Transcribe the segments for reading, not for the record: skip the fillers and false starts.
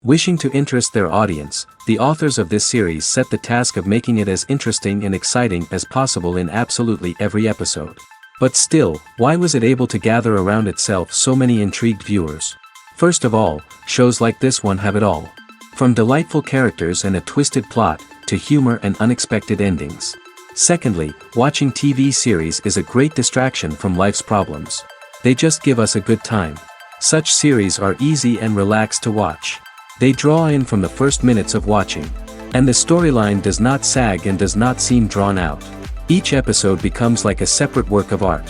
Wishing to interest their audience, the authors of this series set the task of making it as interesting and exciting as possible in absolutely every episode. But still, why was it able to gather around itself so many intrigued viewers? First of all, shows like this one have it all. From delightful characters and a twisted plot, to humor and unexpected endings. Secondly, watching TV series is a great distraction from life's problems. They just give us a good time. Such series are easy and relaxed to watch. They draw in from the first minutes of watching. And the storyline does not sag and does not seem drawn out. Each episode becomes like a separate work of art.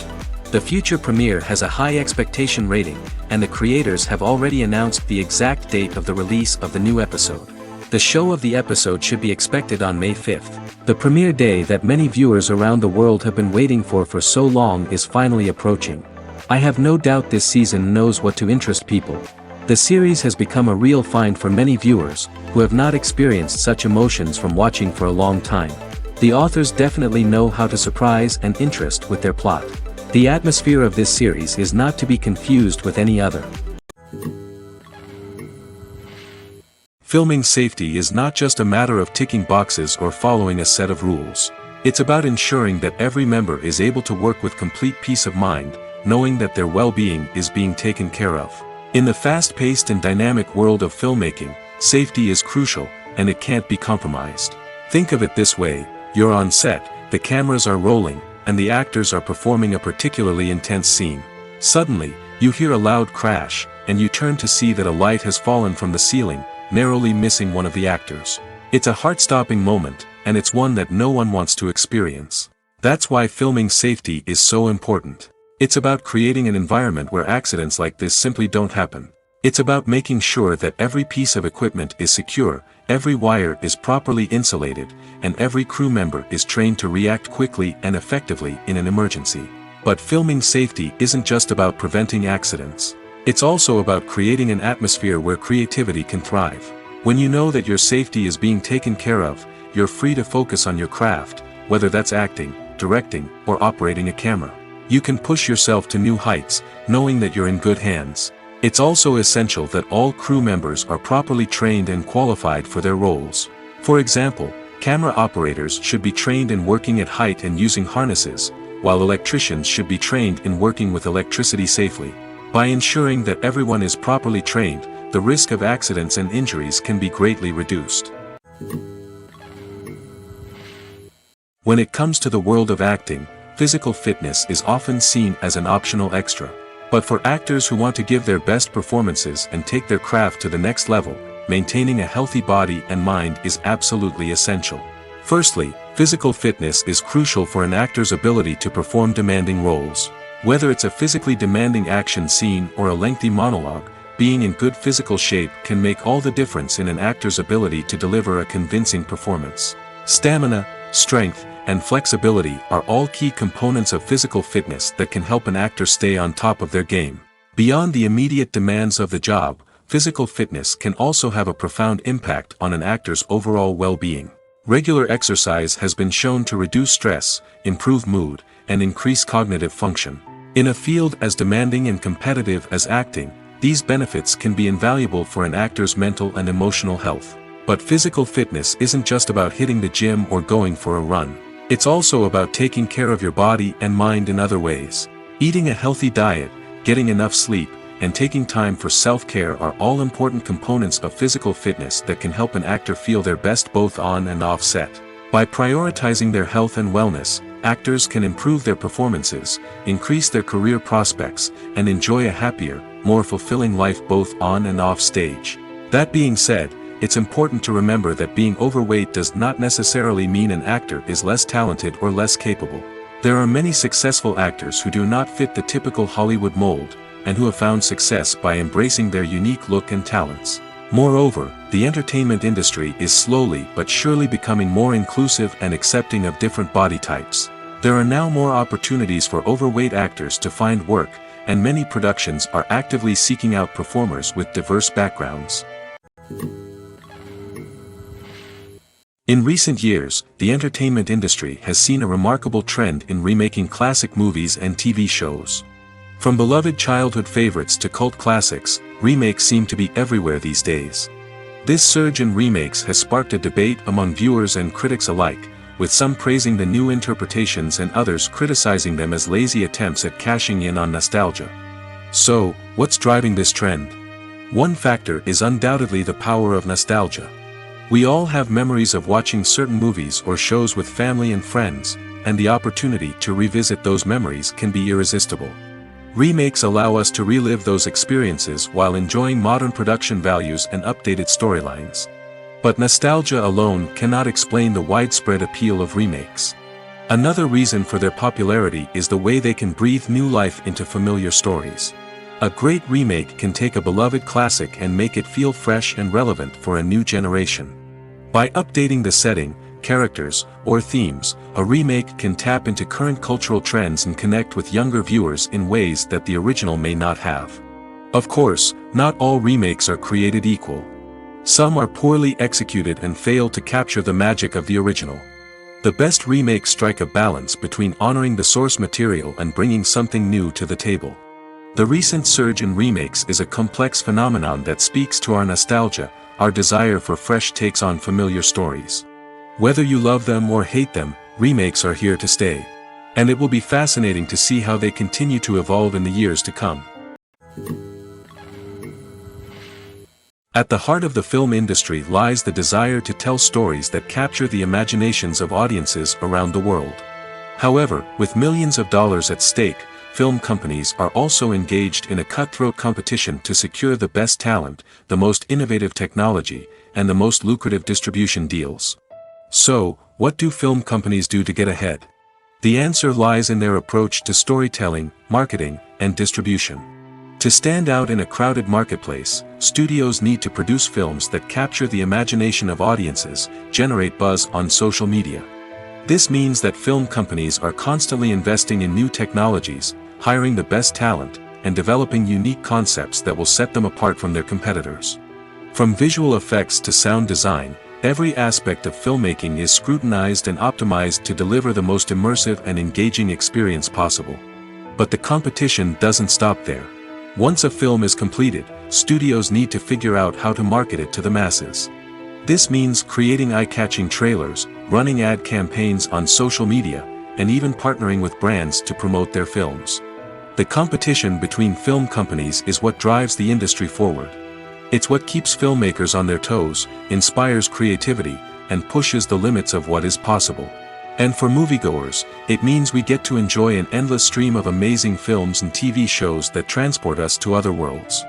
The future premiere has a high expectation rating, and the creators have already announced the exact date of the release of the new episode. The show of the episode should be expected on May 5th. The premiere day that many viewers around the world have been waiting for so long is finally approaching. I have no doubt this season knows what to interest people. The series has become a real find for many viewers, who have not experienced such emotions from watching for a long time. The authors definitely know how to surprise and interest with their plot. The atmosphere of this series is not to be confused with any other. Filming safety is not just a matter of ticking boxes or following a set of rules. It's about ensuring that every member is able to work with complete peace of mind, knowing that their well-being is being taken care of. In the fast-paced and dynamic world of filmmaking, safety is crucial, and it can't be compromised. Think of it this way: you're on set, the cameras are rolling, and the actors are performing a particularly intense scene. Suddenly, you hear a loud crash, and you turn to see that a light has fallen from the ceiling, narrowly missing one of the actors. It's a heart-stopping moment, and it's one that no one wants to experience. That's why filming safety is so important. It's about creating an environment where accidents like this simply don't happen. It's about making sure that every piece of equipment is secure, every wire is properly insulated, and every crew member is trained to react quickly and effectively in an emergency. But filming safety isn't just about preventing accidents. It's also about creating an atmosphere where creativity can thrive. When you know that your safety is being taken care of, you're free to focus on your craft, whether that's acting, directing, or operating a camera. You can push yourself to new heights, knowing that you're in good hands. It's also essential that all crew members are properly trained and qualified for their roles. For example, camera operators should be trained in working at height and using harnesses, while electricians should be trained in working with electricity safely. By ensuring that everyone is properly trained, the risk of accidents and injuries can be greatly reduced. When it comes to the world of acting, physical fitness is often seen as an optional extra. But for actors who want to give their best performances and take their craft to the next level, maintaining a healthy body and mind is absolutely essential. Firstly, physical fitness is crucial for an actor's ability to perform demanding roles. Whether it's a physically demanding action scene or a lengthy monologue, being in good physical shape can make all the difference in an actor's ability to deliver a convincing performance. Stamina, strength, and flexibility are all key components of physical fitness that can help an actor stay on top of their game. Beyond the immediate demands of the job, physical fitness can also have a profound impact on an actor's overall well-being. Regular exercise has been shown to reduce stress, improve mood, and increase cognitive function. In a field as demanding and competitive as acting, these benefits can be invaluable for an actor's mental and emotional health. But physical fitness isn't just about hitting the gym or going for a run. It's also about taking care of your body and mind in other ways. Eating a healthy diet, getting enough sleep, and taking time for self-care are all important components of physical fitness that can help an actor feel their best both on and off set. By prioritizing their health and wellness, actors can improve their performances, increase their career prospects, and enjoy a happier, more fulfilling life both on and off stage. That being said, it's important to remember that being overweight does not necessarily mean an actor is less talented or less capable. There are many successful actors who do not fit the typical Hollywood mold, and who have found success by embracing their unique look and talents. Moreover, the entertainment industry is slowly but surely becoming more inclusive and accepting of different body types. There are now more opportunities for overweight actors to find work, and many productions are actively seeking out performers with diverse backgrounds. In recent years, the entertainment industry has seen a remarkable trend in remaking classic movies and TV shows. From beloved childhood favorites to cult classics, remakes seem to be everywhere these days. This surge in remakes has sparked a debate among viewers and critics alike, with some praising the new interpretations and others criticizing them as lazy attempts at cashing in on nostalgia. So, what's driving this trend? One factor is undoubtedly the power of nostalgia. We all have memories of watching certain movies or shows with family and friends, and the opportunity to revisit those memories can be irresistible. Remakes allow us to relive those experiences while enjoying modern production values and updated storylines. But nostalgia alone cannot explain the widespread appeal of remakes. Another reason for their popularity is the way they can breathe new life into familiar stories. A great remake can take a beloved classic and make it feel fresh and relevant for a new generation. By updating the setting, characters, or themes, a remake can tap into current cultural trends and connect with younger viewers in ways that the original may not have. Of course, not all remakes are created equal. Some are poorly executed and fail to capture the magic of the original. The best remakes strike a balance between honoring the source material and bringing something new to the table. The recent surge in remakes is a complex phenomenon that speaks to our nostalgia, our desire for fresh takes on familiar stories. Whether you love them or hate them, remakes are here to stay. And it will be fascinating to see how they continue to evolve in the years to come. At the heart of the film industry lies the desire to tell stories that capture the imaginations of audiences around the world. However, with millions of dollars at stake, film companies are also engaged in a cutthroat competition to secure the best talent, the most innovative technology, and the most lucrative distribution deals. So, what do film companies do to get ahead? The answer lies in their approach to storytelling, marketing, and distribution. To stand out in a crowded marketplace, studios need to produce films that capture the imagination of audiences, generate buzz on social media. This means that film companies are constantly investing in new technologies, hiring the best talent, and developing unique concepts that will set them apart from their competitors. From visual effects to sound design, every aspect of filmmaking is scrutinized and optimized to deliver the most immersive and engaging experience possible. But the competition doesn't stop there. Once a film is completed, studios need to figure out how to market it to the masses. This means creating eye-catching trailers, running ad campaigns on social media, and even partnering with brands to promote their films. The competition between film companies is what drives the industry forward. It's what keeps filmmakers on their toes, inspires creativity, and pushes the limits of what is possible. And for moviegoers, it means we get to enjoy an endless stream of amazing films and TV shows that transport us to other worlds.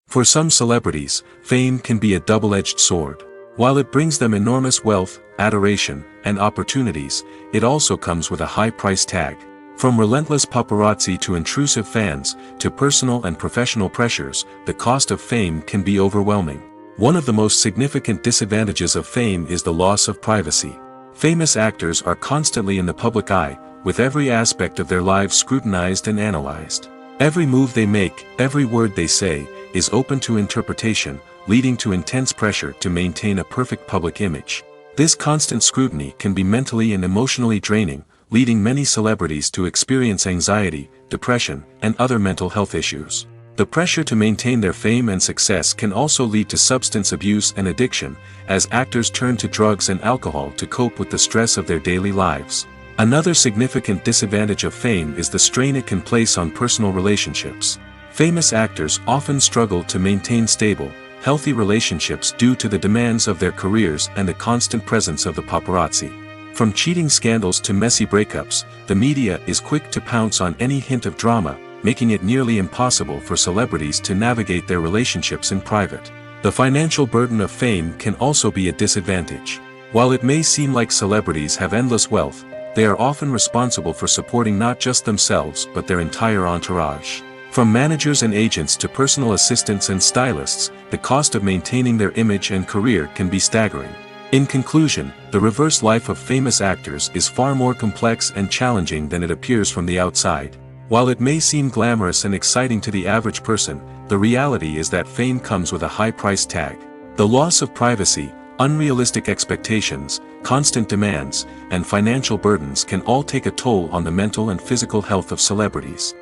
For some celebrities, fame can be a double-edged sword. While it brings them enormous wealth, adoration, and opportunities, it also comes with a high price tag. From relentless paparazzi to intrusive fans, to personal and professional pressures, the cost of fame can be overwhelming. One of the most significant disadvantages of fame is the loss of privacy. Famous actors are constantly in the public eye, with every aspect of their lives scrutinized and analyzed. Every move they make, every word they say, is open to interpretation, leading to intense pressure to maintain a perfect public image. This constant scrutiny can be mentally and emotionally draining, leading many celebrities to experience anxiety, depression, and other mental health issues. The pressure to maintain their fame and success can also lead to substance abuse and addiction, as actors turn to drugs and alcohol to cope with the stress of their daily lives. Another significant disadvantage of fame is the strain it can place on personal relationships. Famous actors often struggle to maintain stable, healthy relationships due to the demands of their careers and the constant presence of the paparazzi. From cheating scandals to messy breakups, the media is quick to pounce on any hint of drama, making it nearly impossible for celebrities to navigate their relationships in private. The financial burden of fame can also be a disadvantage. While it may seem like celebrities have endless wealth, they are often responsible for supporting not just themselves but their entire entourage. From managers and agents to personal assistants and stylists, the cost of maintaining their image and career can be staggering. In conclusion, the reverse life of famous actors is far more complex and challenging than it appears from the outside. While it may seem glamorous and exciting to the average person, the reality is that fame comes with a high price tag. The loss of privacy, unrealistic expectations, constant demands, and financial burdens can all take a toll on the mental and physical health of celebrities.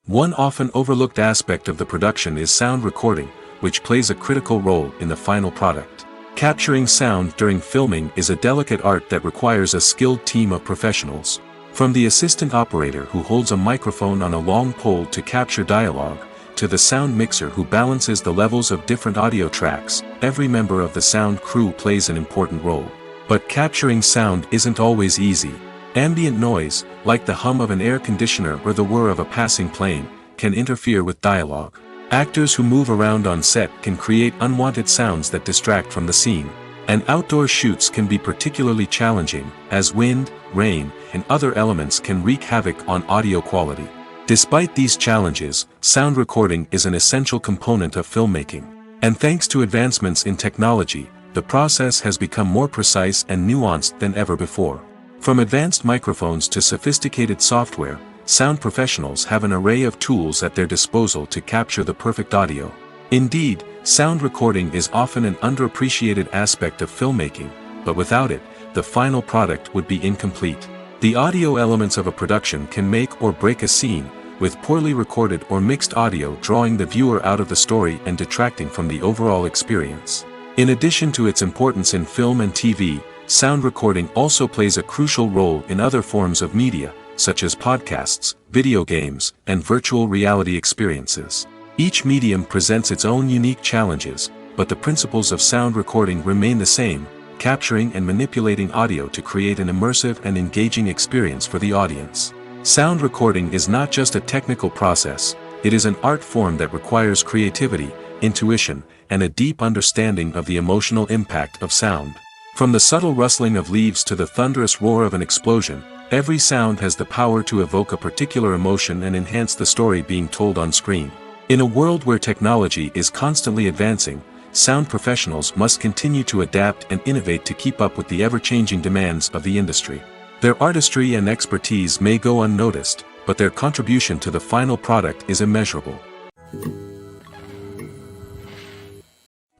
One often overlooked aspect of the production is sound recording, which plays a critical role in the final product. Capturing sound during filming is a delicate art that requires a skilled team of professionals. From the assistant operator who holds a microphone on a long pole to capture dialogue, to the sound mixer who balances the levels of different audio tracks, every member of the sound crew plays an important role. But capturing sound isn't always easy. Ambient noise, like the hum of an air conditioner or the whir of a passing plane, can interfere with dialogue. Actors who move around on set can create unwanted sounds that distract from the scene. And outdoor shoots can be particularly challenging, as wind, rain, and other elements can wreak havoc on audio quality. Despite these challenges, sound recording is an essential component of filmmaking. And thanks to advancements in technology, the process has become more precise and nuanced than ever before. From advanced microphones to sophisticated software, sound professionals have an array of tools at their disposal to capture the perfect audio. Indeed, sound recording is often an underappreciated aspect of filmmaking, but without it, the final product would be incomplete. The audio elements of a production can make or break a scene, with poorly recorded or mixed audio drawing the viewer out of the story and detracting from the overall experience. In addition to its importance in film and TV, sound recording also plays a crucial role in other forms of media, such as podcasts, video games, and virtual reality experiences. Each medium presents its own unique challenges, but the principles of sound recording remain the same, capturing and manipulating audio to create an immersive and engaging experience for the audience. Sound recording is not just a technical process, it is an art form that requires creativity, intuition, and a deep understanding of the emotional impact of sound. From the subtle rustling of leaves to the thunderous roar of an explosion, every sound has the power to evoke a particular emotion and enhance the story being told on screen. In a world where technology is constantly advancing, sound professionals must continue to adapt and innovate to keep up with the ever-changing demands of the industry. Their artistry and expertise may go unnoticed, but their contribution to the final product is immeasurable.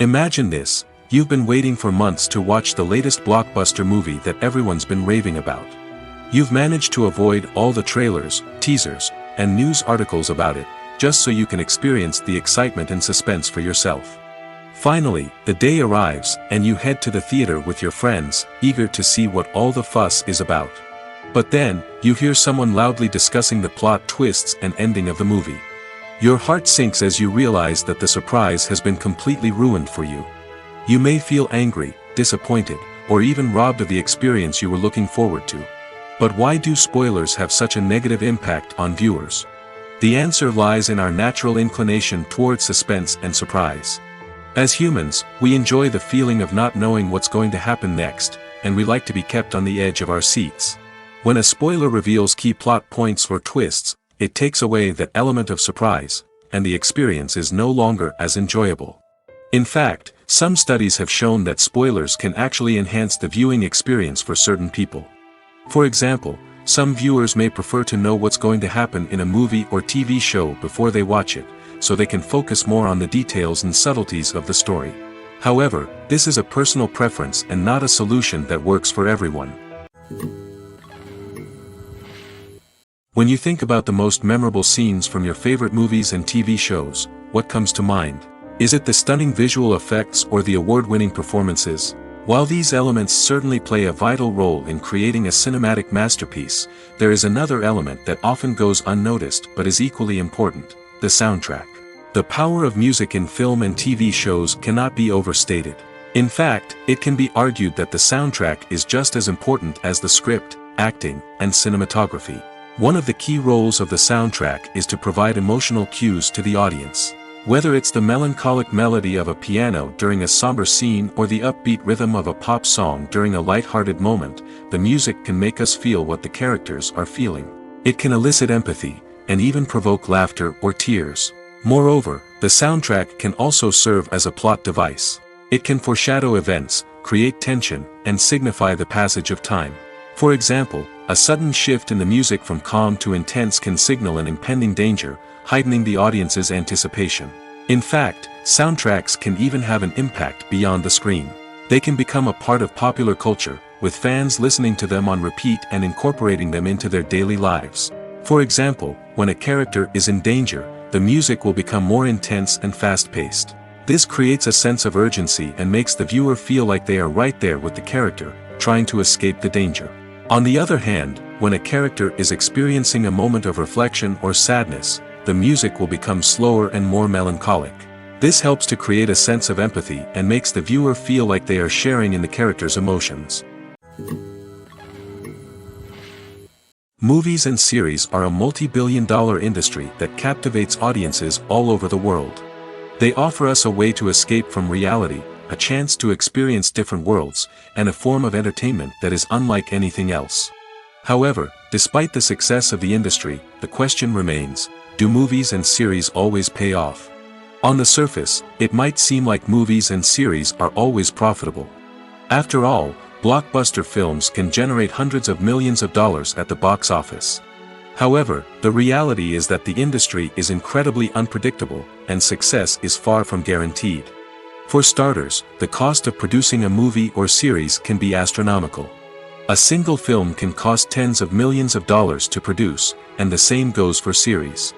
Imagine this: you've been waiting for months to watch the latest blockbuster movie that everyone's been raving about. You've managed to avoid all the trailers, teasers, and news articles about it, just so you can experience the excitement and suspense for yourself. Finally, the day arrives, and you head to the theater with your friends, eager to see what all the fuss is about. But then, you hear someone loudly discussing the plot twists and ending of the movie. Your heart sinks as you realize that the surprise has been completely ruined for you. You may feel angry, disappointed, or even robbed of the experience you were looking forward to. But why do spoilers have such a negative impact on viewers? The answer lies in our natural inclination toward suspense and surprise. As humans, we enjoy the feeling of not knowing what's going to happen next, and we like to be kept on the edge of our seats. When a spoiler reveals key plot points or twists, it takes away that element of surprise, and the experience is no longer as enjoyable. In fact, some studies have shown that spoilers can actually enhance the viewing experience for certain people. For example, some viewers may prefer to know what's going to happen in a movie or TV show before they watch it, so they can focus more on the details and subtleties of the story. However, this is a personal preference and not a solution that works for everyone. When you think about the most memorable scenes from your favorite movies and TV shows, what comes to mind? Is it the stunning visual effects or the award-winning performances? While these elements certainly play a vital role in creating a cinematic masterpiece, there is another element that often goes unnoticed but is equally important: the soundtrack. The power of music in film and TV shows cannot be overstated. In fact, it can be argued that the soundtrack is just as important as the script, acting, and cinematography. One of the key roles of the soundtrack is to provide emotional cues to the audience. Whether it's the melancholic melody of a piano during a somber scene or the upbeat rhythm of a pop song during a light-hearted moment, the music can make us feel what the characters are feeling. It can elicit empathy, and even provoke laughter or tears. Moreover, the soundtrack can also serve as a plot device. It can foreshadow events, create tension, and signify the passage of time. For example, a sudden shift in the music from calm to intense can signal an impending danger, heightening the audience's anticipation. In fact, soundtracks can even have an impact beyond the screen. They can become a part of popular culture, with fans listening to them on repeat and incorporating them into their daily lives. For example, when a character is in danger, the music will become more intense and fast-paced. This creates a sense of urgency and makes the viewer feel like they are right there with the character, trying to escape the danger. On the other hand, when a character is experiencing a moment of reflection or sadness, the music will become slower and more melancholic. This helps to create a sense of empathy and makes the viewer feel like they are sharing in the character's emotions. Movies and series are a multi-billion-dollar industry that captivates audiences all over the world. They offer us a way to escape from reality, a chance to experience different worlds, and a form of entertainment that is unlike anything else. However, despite the success of the industry, the question remains, do movies and series always pay off? On the surface, it might seem like movies and series are always profitable. After all, blockbuster films can generate hundreds of millions of dollars at the box office. However, the reality is that the industry is incredibly unpredictable, and success is far from guaranteed. For starters, the cost of producing a movie or series can be astronomical. A single film can cost tens of millions of dollars to produce, and the same goes for series.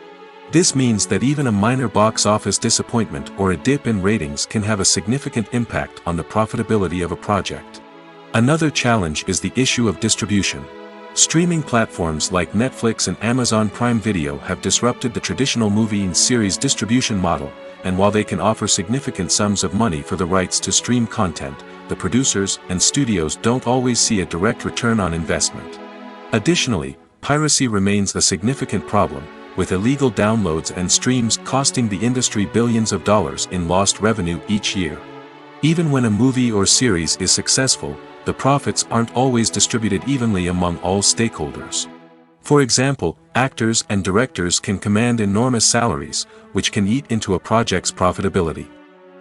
This means that even a minor box office disappointment or a dip in ratings can have a significant impact on the profitability of a project. Another challenge is the issue of distribution. Streaming platforms like Netflix and Amazon Prime Video have disrupted the traditional movie and series distribution model, and while they can offer significant sums of money for the rights to stream content, the producers and studios don't always see a direct return on investment. Additionally, piracy remains a significant problem, with illegal downloads and streams costing the industry billions of dollars in lost revenue each year. Even when a movie or series is successful, the profits aren't always distributed evenly among all stakeholders. For example, actors and directors can command enormous salaries, which can eat into a project's profitability.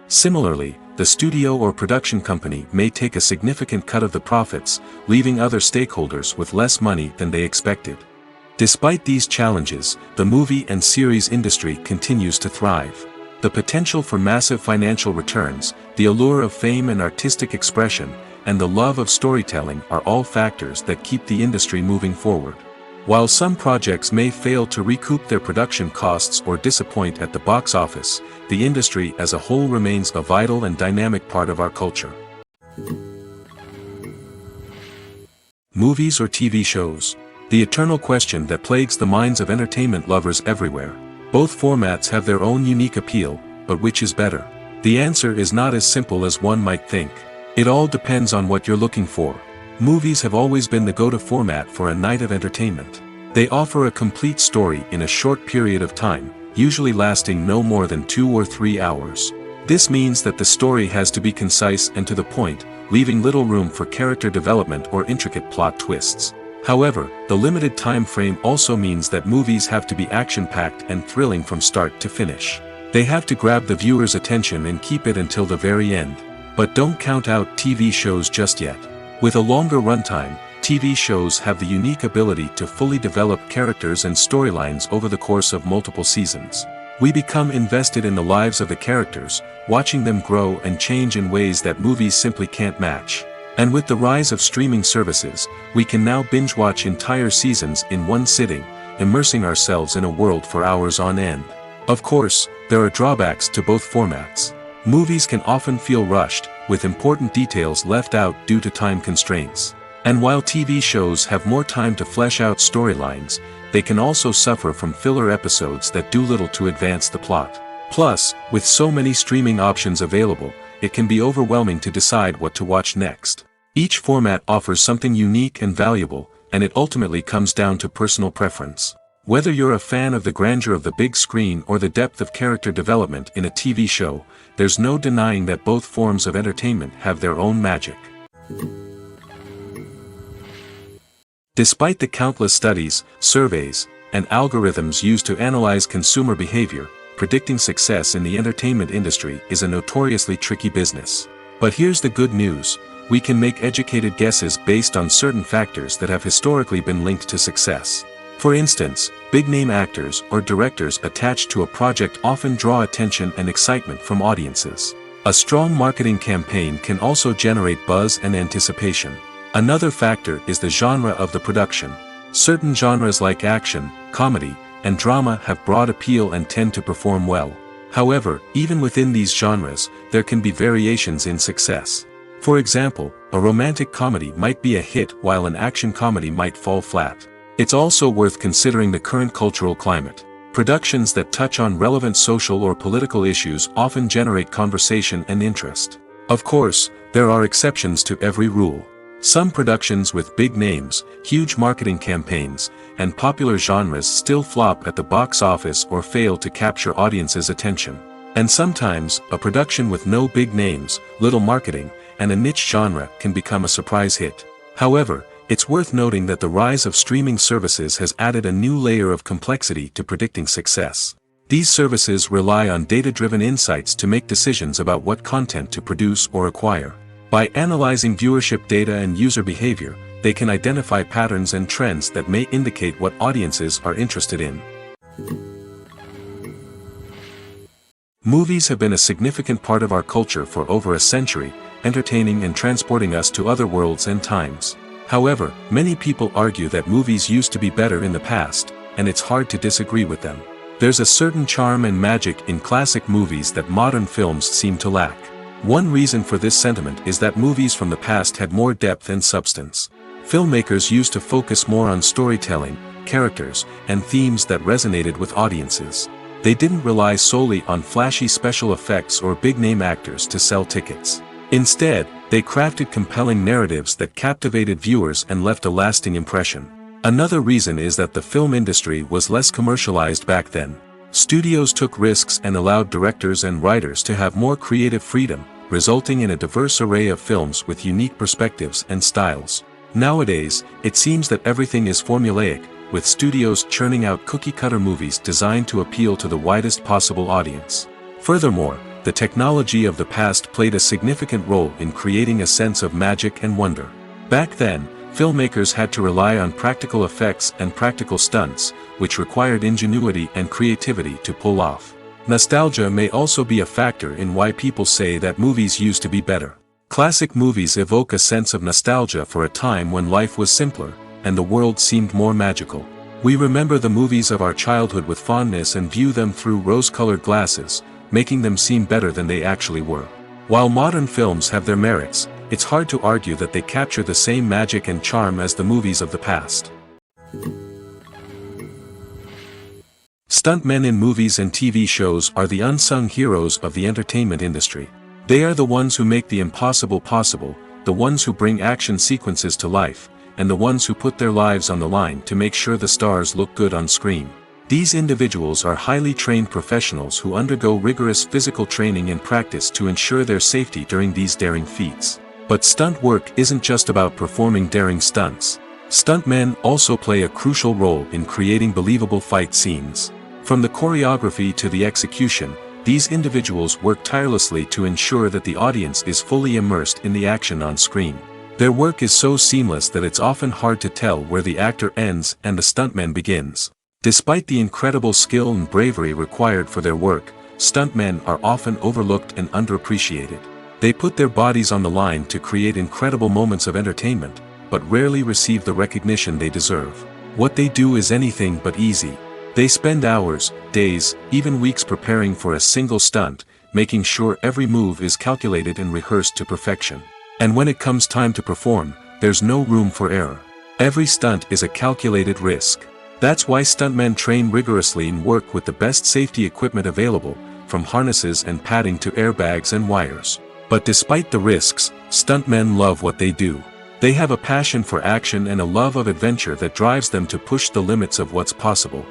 Similarly, the studio or production company may take a significant cut of the profits, leaving other stakeholders with less money than they expected. Despite these challenges, the movie and series industry continues to thrive. The potential for massive financial returns, the allure of fame and artistic expression, and the love of storytelling are all factors that keep the industry moving forward. While some projects may fail to recoup their production costs or disappoint at the box office, the industry as a whole remains a vital and dynamic part of our culture. Movies or TV shows? The eternal question that plagues the minds of entertainment lovers everywhere. Both formats have their own unique appeal, but which is better? The answer is not as simple as one might think. It all depends on what you're looking for. Movies have always been the go-to format for a night of entertainment. They offer a complete story in a short period of time, usually lasting no more than 2 or 3 hours. This means that the story has to be concise and to the point, leaving little room for character development or intricate plot twists. However, the limited time frame also means that movies have to be action-packed and thrilling from start to finish. They have to grab the viewer's attention and keep it until the very end. But don't count out TV shows just yet. With a longer runtime, TV shows have the unique ability to fully develop characters and storylines over the course of multiple seasons. We become invested in the lives of the characters, watching them grow and change in ways that movies simply can't match. And with the rise of streaming services, we can now binge-watch entire seasons in one sitting, immersing ourselves in a world for hours on end. Of course, there are drawbacks to both formats. Movies can often feel rushed, with important details left out due to time constraints. And while TV shows have more time to flesh out storylines, they can also suffer from filler episodes that do little to advance the plot. Plus, with so many streaming options available, it can be overwhelming to decide what to watch next. Each format offers something unique and valuable, and it ultimately comes down to personal preference. Whether you're a fan of the grandeur of the big screen or the depth of character development in a TV show, there's no denying that both forms of entertainment have their own magic. Despite the countless studies, surveys, and algorithms used to analyze consumer behavior, predicting success in the entertainment industry is a notoriously tricky business. But here's the good news: we can make educated guesses based on certain factors that have historically been linked to success. For instance, big-name actors or directors attached to a project often draw attention and excitement from audiences. A strong marketing campaign can also generate buzz and anticipation. Another factor is the genre of the production. Certain genres like action, comedy, and drama have broad appeal and tend to perform well. However, even within these genres, there can be variations in success. For example, a romantic comedy might be a hit while an action comedy might fall flat. It's also worth considering the current cultural climate. Productions that touch on relevant social or political issues often generate conversation and interest. Of course, there are exceptions to every rule. Some productions with big names, huge marketing campaigns, and popular genres still flop at the box office or fail to capture audiences' attention. And sometimes, a production with no big names, little marketing, and a niche genre can become a surprise hit. However, it's worth noting that the rise of streaming services has added a new layer of complexity to predicting success. These services rely on data-driven insights to make decisions about what content to produce or acquire. By analyzing viewership data and user behavior, they can identify patterns and trends that may indicate what audiences are interested in. Movies have been a significant part of our culture for over a century, entertaining and transporting us to other worlds and times. However, many people argue that movies used to be better in the past, and it's hard to disagree with them. There's a certain charm and magic in classic movies that modern films seem to lack. One reason for this sentiment is that movies from the past had more depth and substance. Filmmakers used to focus more on storytelling, characters, and themes that resonated with audiences. They didn't rely solely on flashy special effects or big-name actors to sell tickets. Instead, they crafted compelling narratives that captivated viewers and left a lasting impression. Another reason is that the film industry was less commercialized back then. Studios took risks and allowed directors and writers to have more creative freedom, resulting in a diverse array of films with unique perspectives and styles. Nowadays, it seems that everything is formulaic, with studios churning out cookie-cutter movies designed to appeal to the widest possible audience. Furthermore, the technology of the past played a significant role in creating a sense of magic and wonder. Back then, filmmakers had to rely on practical effects and practical stunts, which required ingenuity and creativity to pull off. Nostalgia may also be a factor in why people say that movies used to be better. Classic movies evoke a sense of nostalgia for a time when life was simpler, and the world seemed more magical. We remember the movies of our childhood with fondness and view them through rose-colored glasses, making them seem better than they actually were. While modern films have their merits, it's hard to argue that they capture the same magic and charm as the movies of the past. Stuntmen in movies and TV shows are the unsung heroes of the entertainment industry. They are the ones who make the impossible possible, the ones who bring action sequences to life, and the ones who put their lives on the line to make sure the stars look good on screen. These individuals are highly trained professionals who undergo rigorous physical training and practice to ensure their safety during these daring feats. But stunt work isn't just about performing daring stunts. Stuntmen also play a crucial role in creating believable fight scenes. From the choreography to the execution, these individuals work tirelessly to ensure that the audience is fully immersed in the action on screen. Their work is so seamless that it's often hard to tell where the actor ends and the stuntman begins. Despite the incredible skill and bravery required for their work, stuntmen are often overlooked and underappreciated. They put their bodies on the line to create incredible moments of entertainment, but rarely receive the recognition they deserve. What they do is anything but easy. They spend hours, days, even weeks preparing for a single stunt, making sure every move is calculated and rehearsed to perfection. And when it comes time to perform, there's no room for error. Every stunt is a calculated risk. That's why stuntmen train rigorously and work with the best safety equipment available, from harnesses and padding to airbags and wires. But despite the risks, stuntmen love what they do. They have a passion for action and a love of adventure that drives them to push the limits of what's possible.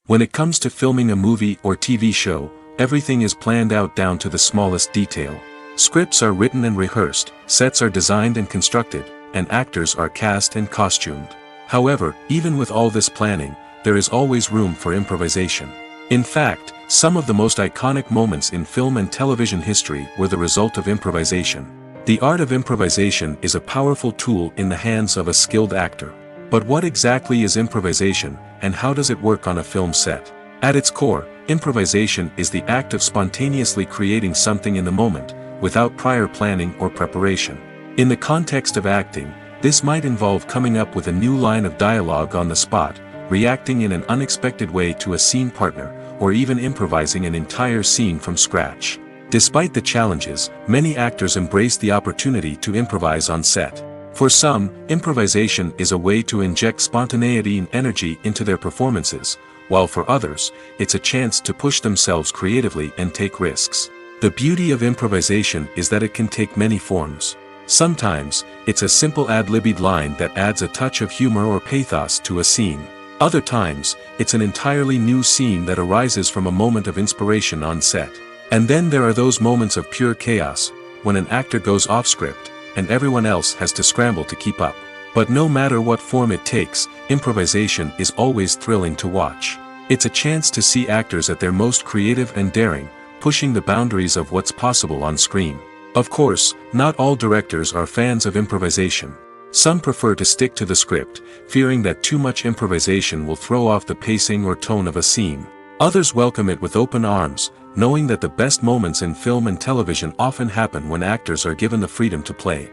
When it comes to filming a movie or TV show, everything is planned out down to the smallest detail. Scripts are written and rehearsed, sets are designed and constructed, and actors are cast and costumed. However, even with all this planning, there is always room for improvisation. In fact, some of the most iconic moments in film and television history were the result of improvisation. The art of improvisation is a powerful tool in the hands of a skilled actor. But what exactly is improvisation, and how does it work on a film set? At its core, improvisation is the act of spontaneously creating something in the moment, without prior planning or preparation. In the context of acting, This might involve coming up with a new line of dialogue on the spot, reacting in an unexpected way to a scene partner, or even improvising an entire scene from scratch. Despite the challenges, many actors embrace the opportunity to improvise on set. For some, improvisation is a way to inject spontaneity and energy into their performances, while for others, it's a chance to push themselves creatively and take risks. The beauty of improvisation is that it can take many forms. Sometimes, it's a simple ad-libbed line that adds a touch of humor or pathos to a scene. Other times, it's an entirely new scene that arises from a moment of inspiration on set. And then there are those moments of pure chaos, when an actor goes off script, and everyone else has to scramble to keep up. But no matter what form it takes, improvisation is always thrilling to watch. It's a chance to see actors at their most creative and daring, pushing the boundaries of what's possible on screen. Of course, not all directors are fans of improvisation. Some prefer to stick to the script, fearing that too much improvisation will throw off the pacing or tone of a scene. Others welcome it with open arms, knowing that the best moments in film and television often happen when actors are given the freedom to play.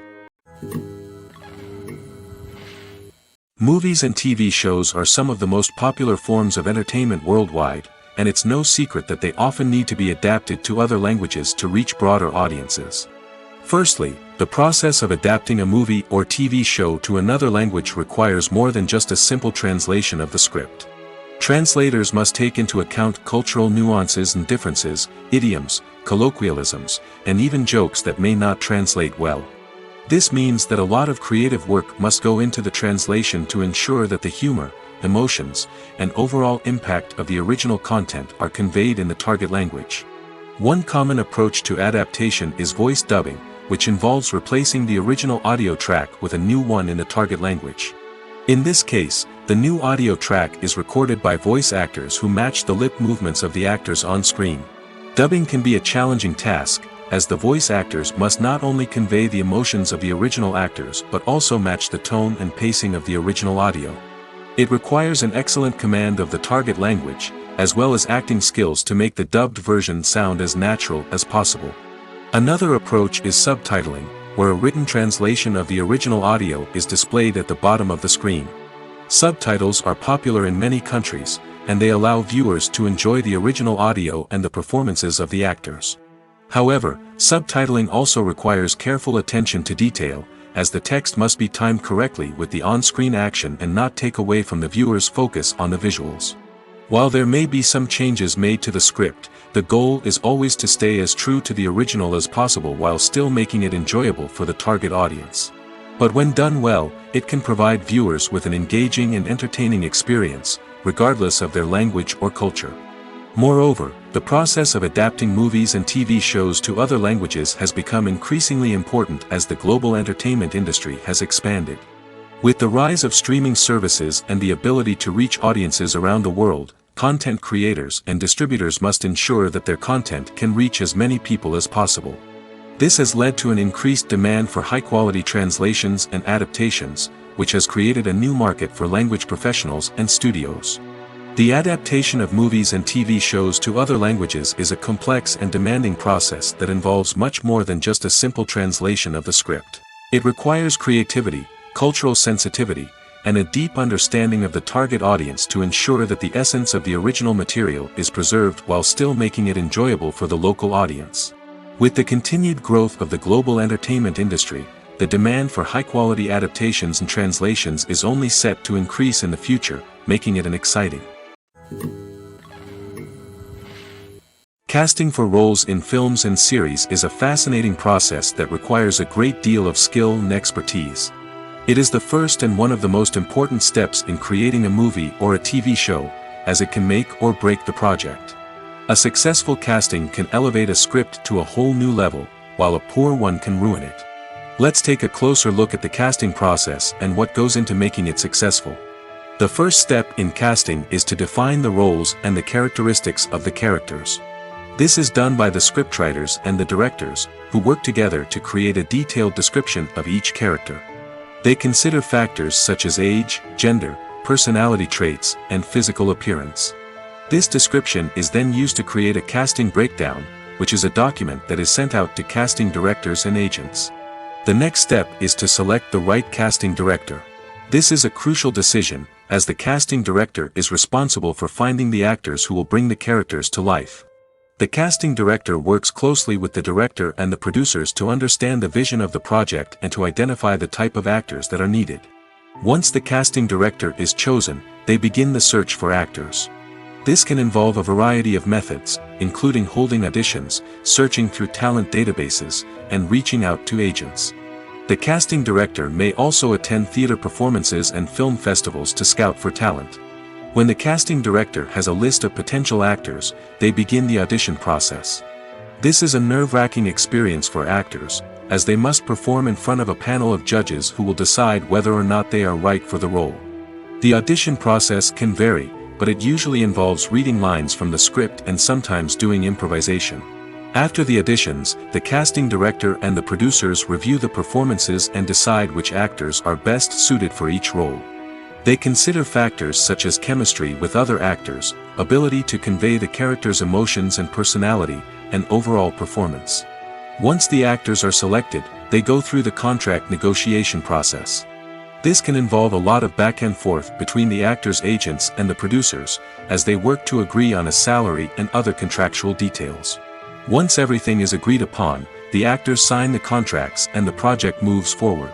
Movies and TV shows are some of the most popular forms of entertainment worldwide, and it's no secret that they often need to be adapted to other languages to reach broader audiences. Firstly, the process of adapting a movie or TV show to another language requires more than just a simple translation of the script. Translators must take into account cultural nuances and differences, idioms, colloquialisms, and even jokes that may not translate well. This means that a lot of creative work must go into the translation to ensure that the humor, emotions, and overall impact of the original content are conveyed in the target language. One common approach to adaptation is voice dubbing, which involves replacing the original audio track with a new one in the target language. In this case, the new audio track is recorded by voice actors who match the lip movements of the actors on screen. Dubbing can be a challenging task, as the voice actors must not only convey the emotions of the original actors but also match the tone and pacing of the original audio. It requires an excellent command of the target language, as well as acting skills to make the dubbed version sound as natural as possible. Another approach is subtitling, where a written translation of the original audio is displayed at the bottom of the screen. Subtitles are popular in many countries, and they allow viewers to enjoy the original audio and the performances of the actors. However, subtitling also requires careful attention to detail, as the text must be timed correctly with the on-screen action and not take away from the viewer's focus on the visuals. While there may be some changes made to the script, the goal is always to stay as true to the original as possible while still making it enjoyable for the target audience. But when done well, it can provide viewers with an engaging and entertaining experience, regardless of their language or culture. Moreover, the process of adapting movies and TV shows to other languages has become increasingly important as the global entertainment industry has expanded. With the rise of streaming services and the ability to reach audiences around the world, content creators and distributors must ensure that their content can reach as many people as possible. This has led to an increased demand for high-quality translations and adaptations, which has created a new market for language professionals and studios. The adaptation of movies and TV shows to other languages is a complex and demanding process that involves much more than just a simple translation of the script. It requires creativity, cultural sensitivity, and a deep understanding of the target audience to ensure that the essence of the original material is preserved while still making it enjoyable for the local audience. With the continued growth of the global entertainment industry, the demand for high-quality adaptations and translations is only set to increase in the future, making it an exciting. Casting for roles in films and series is a fascinating process that requires a great deal of skill and expertise. It is the first and one of the most important steps in creating a movie or a TV show, as it can make or break the project. A successful casting can elevate a script to a whole new level, while a poor one can ruin it. Let's take a closer look at the casting process and what goes into making it successful. The first step in casting is to define the roles and the characteristics of the characters. This is done by the scriptwriters and the directors, who work together to create a detailed description of each character. They consider factors such as age, gender, personality traits, and physical appearance. This description is then used to create a casting breakdown, which is a document that is sent out to casting directors and agents. The next step is to select the right casting director. This is a crucial decision, as the casting director is responsible for finding the actors who will bring the characters to life. The casting director works closely with the director and the producers to understand the vision of the project and to identify the type of actors that are needed. Once the casting director is chosen, they begin the search for actors. This can involve a variety of methods, including holding auditions, searching through talent databases, and reaching out to agents. The casting director may also attend theater performances and film festivals to scout for talent. When the casting director has a list of potential actors, they begin the audition process. This is a nerve-wracking experience for actors, as they must perform in front of a panel of judges who will decide whether or not they are right for the role. The audition process can vary, but it usually involves reading lines from the script and sometimes doing improvisation. After the auditions, the casting director and the producers review the performances and decide which actors are best suited for each role. They consider factors such as chemistry with other actors, ability to convey the character's emotions and personality, and overall performance. Once the actors are selected, they go through the contract negotiation process. This can involve a lot of back and forth between the actors' agents and the producers, as they work to agree on a salary and other contractual details. Once everything is agreed upon, the actors sign the contracts and the project moves forward.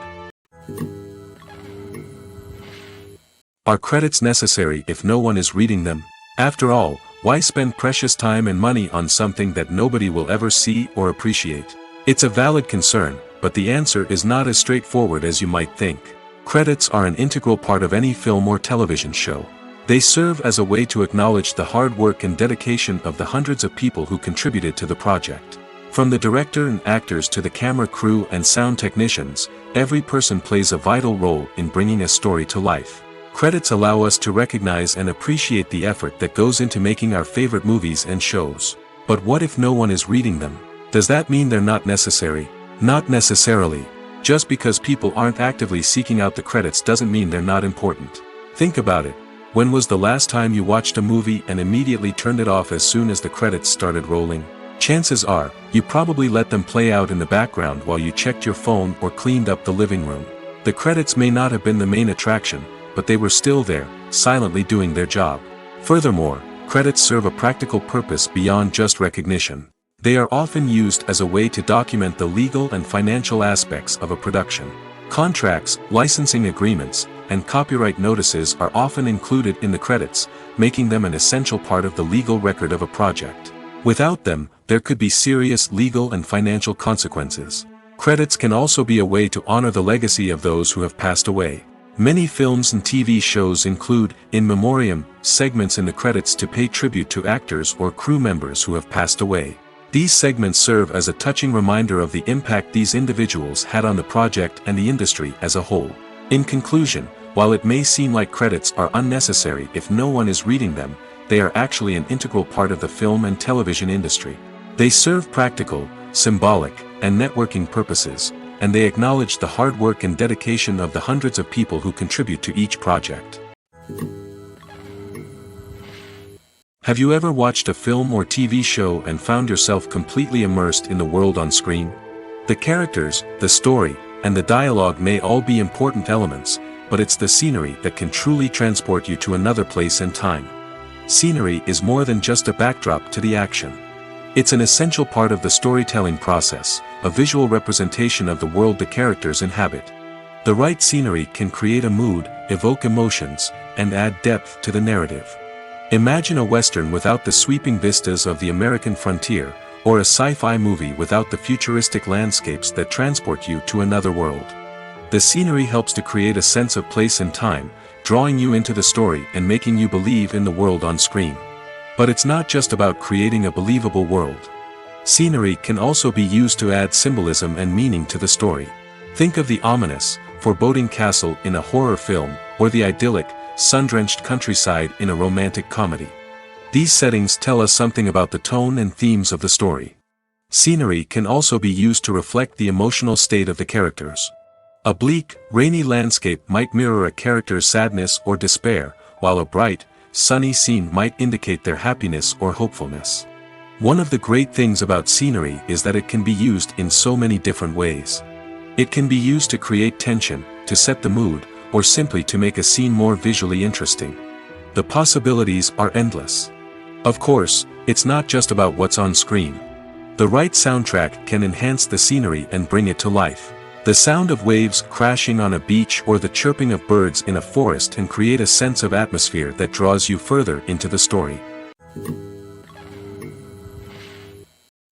Are credits necessary if no one is reading them? After all, why spend precious time and money on something that nobody will ever see or appreciate? It's a valid concern, but the answer is not as straightforward as you might think. Credits are an integral part of any film or television show. They serve as a way to acknowledge the hard work and dedication of the hundreds of people who contributed to the project. From the director and actors to the camera crew and sound technicians, every person plays a vital role in bringing a story to life. Credits allow us to recognize and appreciate the effort that goes into making our favorite movies and shows. But what if no one is reading them? Does that mean they're not necessary? Not necessarily. Just because people aren't actively seeking out the credits doesn't mean they're not important. Think about it. When was the last time you watched a movie and immediately turned it off as soon as the credits started rolling? Chances are, you probably let them play out in the background while you checked your phone or cleaned up the living room. The credits may not have been the main attraction, but they were still there, silently doing their job. Furthermore, credits serve a practical purpose beyond just recognition. They are often used as a way to document the legal and financial aspects of a production. Contracts, licensing agreements, and copyright notices are often included in the credits, making them an essential part of the legal record of a project. Without them, there could be serious legal and financial consequences. Credits can also be a way to honor the legacy of those who have passed away. Many films and TV shows include, in memoriam, segments in the credits to pay tribute to actors or crew members who have passed away. These segments serve as a touching reminder of the impact these individuals had on the project and the industry as a whole. In conclusion, while it may seem like credits are unnecessary if no one is reading them, they are actually an integral part of the film and television industry. They serve practical, symbolic, and networking purposes, and they acknowledge the hard work and dedication of the hundreds of people who contribute to each project. Have you ever watched a film or TV show and found yourself completely immersed in the world on screen? The characters, the story, and the dialogue may all be important elements, but it's the scenery that can truly transport you to another place and time. Scenery is more than just a backdrop to the action. It's an essential part of the storytelling process, a visual representation of the world the characters inhabit. The right scenery can create a mood, evoke emotions, and add depth to the narrative. Imagine a Western without the sweeping vistas of the American frontier, or a sci-fi movie without the futuristic landscapes that transport you to another world. The scenery helps to create a sense of place and time, drawing you into the story and making you believe in the world on screen. But it's not just about creating a believable world. Scenery can also be used to add symbolism and meaning to the story. Think of the ominous, foreboding castle in a horror film, or the idyllic, sun-drenched countryside in a romantic comedy. These settings tell us something about the tone and themes of the story. Scenery can also be used to reflect the emotional state of the characters. A bleak, rainy landscape might mirror a character's sadness or despair, while a bright, sunny scene might indicate their happiness or hopefulness. One of the great things about scenery is that it can be used in so many different ways. It can be used to create tension, to set the mood, or simply to make a scene more visually interesting. The possibilities are endless. Of course, it's not just about what's on screen. The right soundtrack can enhance the scenery and bring it to life. The sound of waves crashing on a beach or the chirping of birds in a forest can create a sense of atmosphere that draws you further into the story.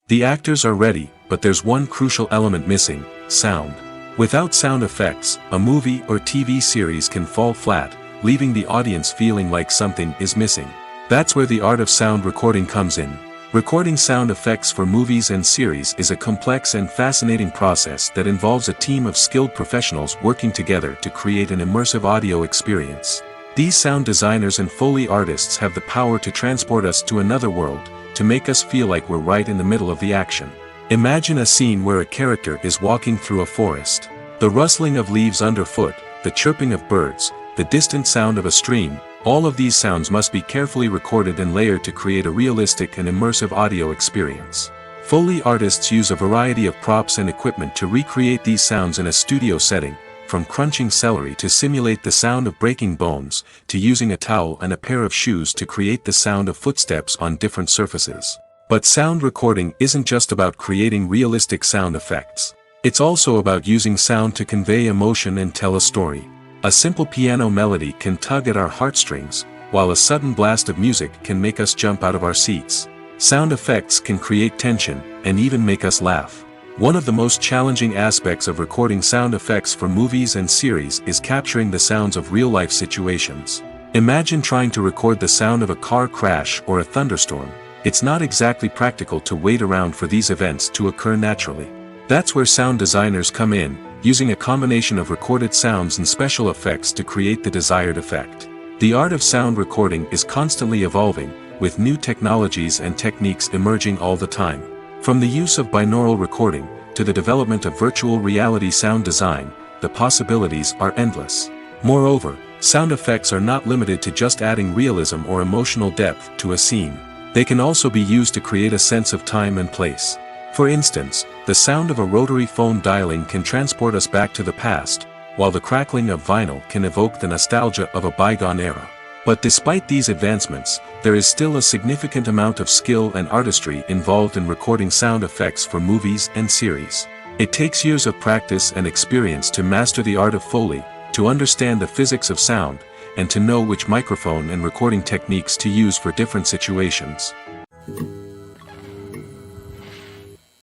The actors are ready, but there's one crucial element missing: sound. Without sound effects, a movie or TV series can fall flat, leaving the audience feeling like something is missing. That's where the art of sound recording comes in. Recording sound effects for movies and series is a complex and fascinating process that involves a team of skilled professionals working together to create an immersive audio experience. These sound designers and Foley artists have the power to transport us to another world, to make us feel like we're right in the middle of the action. Imagine a scene where a character is walking through a forest. The rustling of leaves underfoot, the chirping of birds, the distant sound of a stream, all of these sounds must be carefully recorded and layered to create a realistic and immersive audio experience. Foley artists use a variety of props and equipment to recreate these sounds in a studio setting, from crunching celery to simulate the sound of breaking bones, to using a towel and a pair of shoes to create the sound of footsteps on different surfaces. But sound recording isn't just about creating realistic sound effects. It's also about using sound to convey emotion and tell a story. A simple piano melody can tug at our heartstrings, while a sudden blast of music can make us jump out of our seats. Sound effects can create tension, and even make us laugh. One of the most challenging aspects of recording sound effects for movies and series is capturing the sounds of real-life situations. Imagine trying to record the sound of a car crash or a thunderstorm. It's not exactly practical to wait around for these events to occur naturally. That's where sound designers come in, using a combination of recorded sounds and special effects to create the desired effect. The art of sound recording is constantly evolving, with new technologies and techniques emerging all the time. From the use of binaural recording, to the development of virtual reality sound design, the possibilities are endless. Moreover, sound effects are not limited to just adding realism or emotional depth to a scene. They can also be used to create a sense of time and place. For instance, the sound of a rotary phone dialing can transport us back to the past, while the crackling of vinyl can evoke the nostalgia of a bygone era. But despite these advancements, there is still a significant amount of skill and artistry involved in recording sound effects for movies and series. It takes years of practice and experience to master the art of Foley, to understand the physics of sound, and to know which microphone and recording techniques to use for different situations.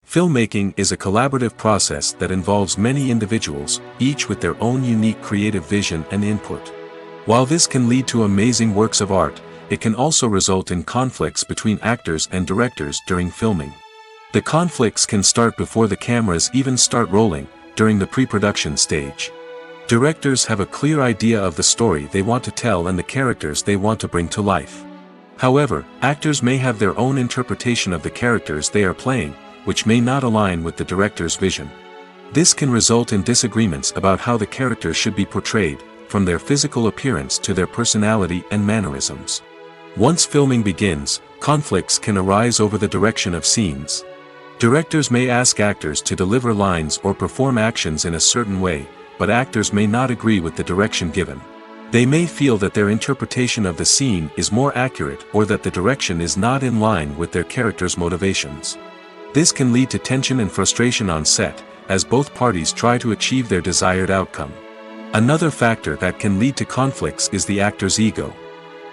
Filmmaking is a collaborative process that involves many individuals, each with their own unique creative vision and input. While this can lead to amazing works of art, it can also result in conflicts between actors and directors during filming. The conflicts can start before the cameras even start rolling, during the pre-production stage. Directors have a clear idea of the story they want to tell and the characters they want to bring to life. However, actors may have their own interpretation of the characters they are playing, which may not align with the director's vision. This can result in disagreements about how the characters should be portrayed, from their physical appearance to their personality and mannerisms. Once filming begins, conflicts can arise over the direction of scenes. Directors may ask actors to deliver lines or perform actions in a certain way, but actors may not agree with the direction given. They may feel that their interpretation of the scene is more accurate or that the direction is not in line with their character's motivations. This can lead to tension and frustration on set, as both parties try to achieve their desired outcome. Another factor that can lead to conflicts is the actor's ego.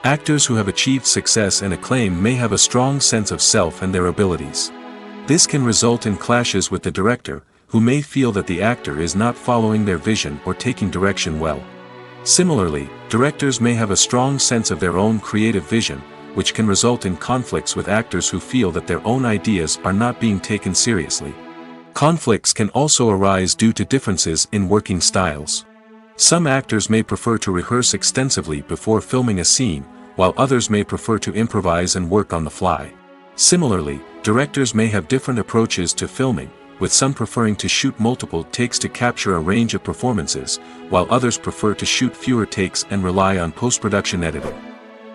Actors who have achieved success and acclaim may have a strong sense of self and their abilities. This can result in clashes with the director, who may feel that the actor is not following their vision or taking direction well. Similarly, directors may have a strong sense of their own creative vision, which can result in conflicts with actors who feel that their own ideas are not being taken seriously. Conflicts can also arise due to differences in working styles. Some actors may prefer to rehearse extensively before filming a scene, while others may prefer to improvise and work on the fly. Similarly, directors may have different approaches to filming, with some preferring to shoot multiple takes to capture a range of performances, while others prefer to shoot fewer takes and rely on post-production editing.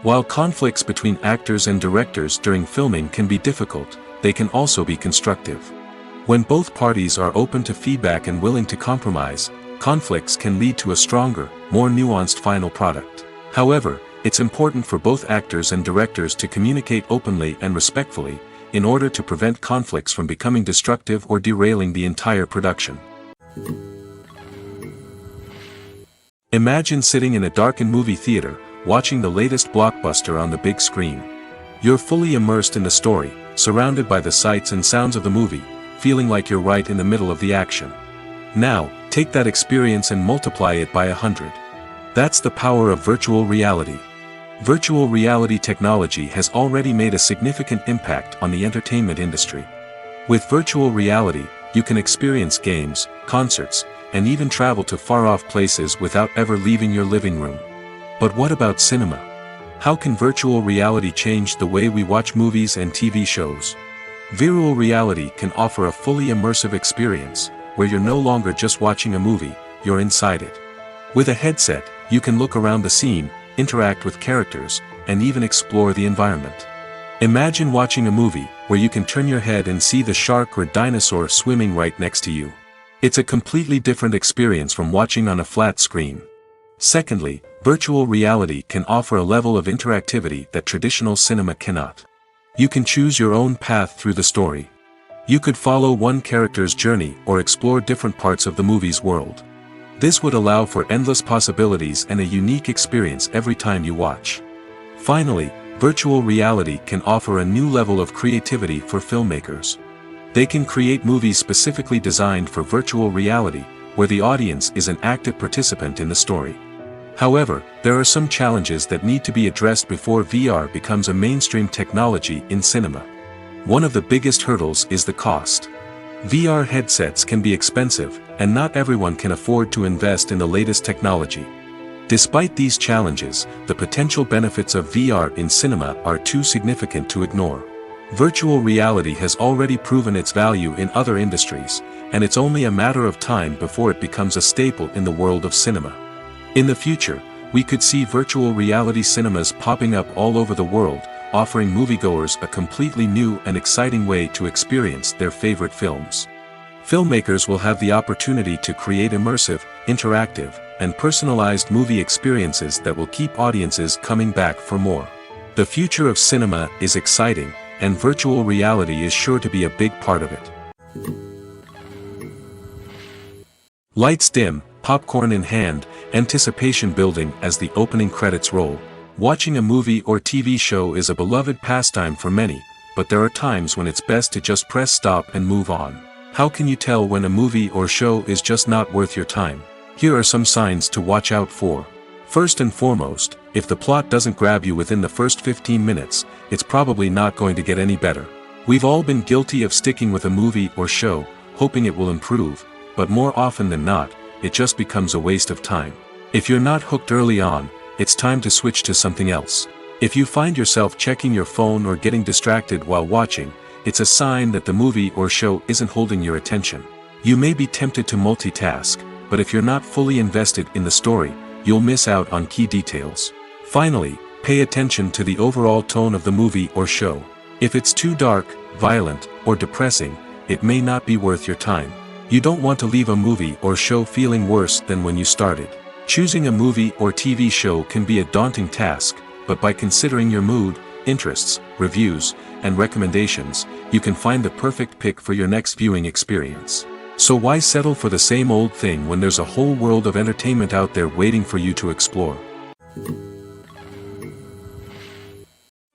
While conflicts between actors and directors during filming can be difficult, they can also be constructive. When both parties are open to feedback and willing to compromise, conflicts can lead to a stronger, more nuanced final product. However, it's important for both actors and directors to communicate openly and respectfully, in order to prevent conflicts from becoming destructive or derailing the entire production. Imagine sitting in a darkened movie theater, watching the latest blockbuster on the big screen. You're fully immersed in the story, surrounded by the sights and sounds of the movie, feeling like you're right in the middle of the action. Now, take that experience and multiply it by 100. That's the power of virtual reality. Virtual reality technology has already made a significant impact on the entertainment industry. With virtual reality, you can experience games, concerts, and even travel to far-off places without ever leaving your living room. But what about cinema? How can virtual reality change the way we watch movies and TV shows? Virtual reality can offer a fully immersive experience, where you're no longer just watching a movie, you're inside it. With a headset, you can look around the scene, interact with characters, and even explore the environment. Imagine watching a movie where you can turn your head and see the shark or dinosaur swimming right next to you. It's a completely different experience from watching on a flat screen. Secondly, virtual reality can offer a level of interactivity that traditional cinema cannot. You can choose your own path through the story. You could follow one character's journey or explore different parts of the movie's world. This would allow for endless possibilities and a unique experience every time you watch. Finally, virtual reality can offer a new level of creativity for filmmakers. They can create movies specifically designed for virtual reality, where the audience is an active participant in the story. However, there are some challenges that need to be addressed before VR becomes a mainstream technology in cinema. One of the biggest hurdles is the cost. VR headsets can be expensive, and not everyone can afford to invest in the latest technology. Despite these challenges, the potential benefits of VR in cinema are too significant to ignore. Virtual reality has already proven its value in other industries, and it's only a matter of time before it becomes a staple in the world of cinema. In the future, we could see virtual reality cinemas popping up all over the world, offering moviegoers a completely new and exciting way to experience their favorite films. Filmmakers will have the opportunity to create immersive, interactive, and personalized movie experiences that will keep audiences coming back for more. The future of cinema is exciting, and virtual reality is sure to be a big part of it. Lights dim, popcorn in hand, anticipation building as the opening credits roll. Watching a movie or TV show is a beloved pastime for many, but there are times when it's best to just press stop and move on. How can you tell when a movie or show is just not worth your time? Here are some signs to watch out for. First and foremost, if the plot doesn't grab you within the first 15 minutes, it's probably not going to get any better. We've all been guilty of sticking with a movie or show, hoping it will improve, but more often than not, it just becomes a waste of time. If you're not hooked early on, it's time to switch to something else. If you find yourself checking your phone or getting distracted while watching, it's a sign that the movie or show isn't holding your attention. You may be tempted to multitask, but if you're not fully invested in the story, you'll miss out on key details. Finally, pay attention to the overall tone of the movie or show. If it's too dark, violent, or depressing, it may not be worth your time. You don't want to leave a movie or show feeling worse than when you started. Choosing a movie or TV show can be a daunting task, but by considering your mood, interests, reviews, and recommendations, you can find the perfect pick for your next viewing experience. So why settle for the same old thing when there's a whole world of entertainment out there waiting for you to explore?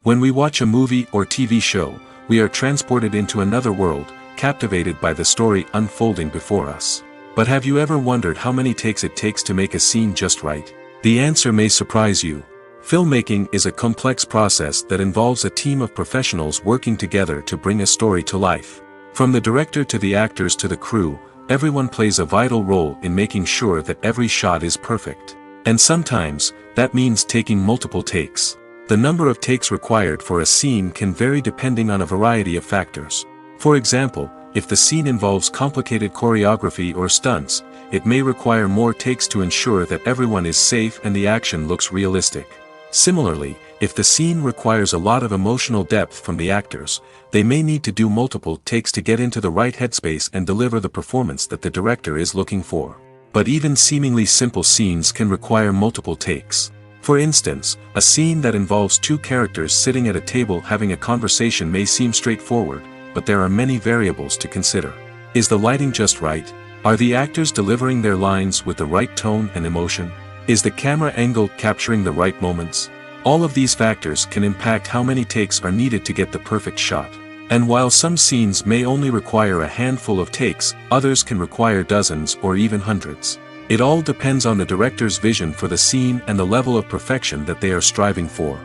When we watch a movie or TV show, we are transported into another world, captivated by the story unfolding before us. But have you ever wondered how many takes it takes to make a scene just right? The answer may surprise you. Filmmaking is a complex process that involves a team of professionals working together to bring a story to life. From the director to the actors to the crew, everyone plays a vital role in making sure that every shot is perfect. And sometimes, that means taking multiple takes. The number of takes required for a scene can vary depending on a variety of factors. For example, if the scene involves complicated choreography or stunts, it may require more takes to ensure that everyone is safe and the action looks realistic. Similarly, if the scene requires a lot of emotional depth from the actors, they may need to do multiple takes to get into the right headspace and deliver the performance that the director is looking for. But even seemingly simple scenes can require multiple takes. For instance, a scene that involves two characters sitting at a table having a conversation may seem straightforward, but there are many variables to consider. Is the lighting just right? Are the actors delivering their lines with the right tone and emotion? Is the camera angle capturing the right moments? All of these factors can impact how many takes are needed to get the perfect shot. And while some scenes may only require a handful of takes, others can require dozens or even hundreds. It all depends on the director's vision for the scene and the level of perfection that they are striving for.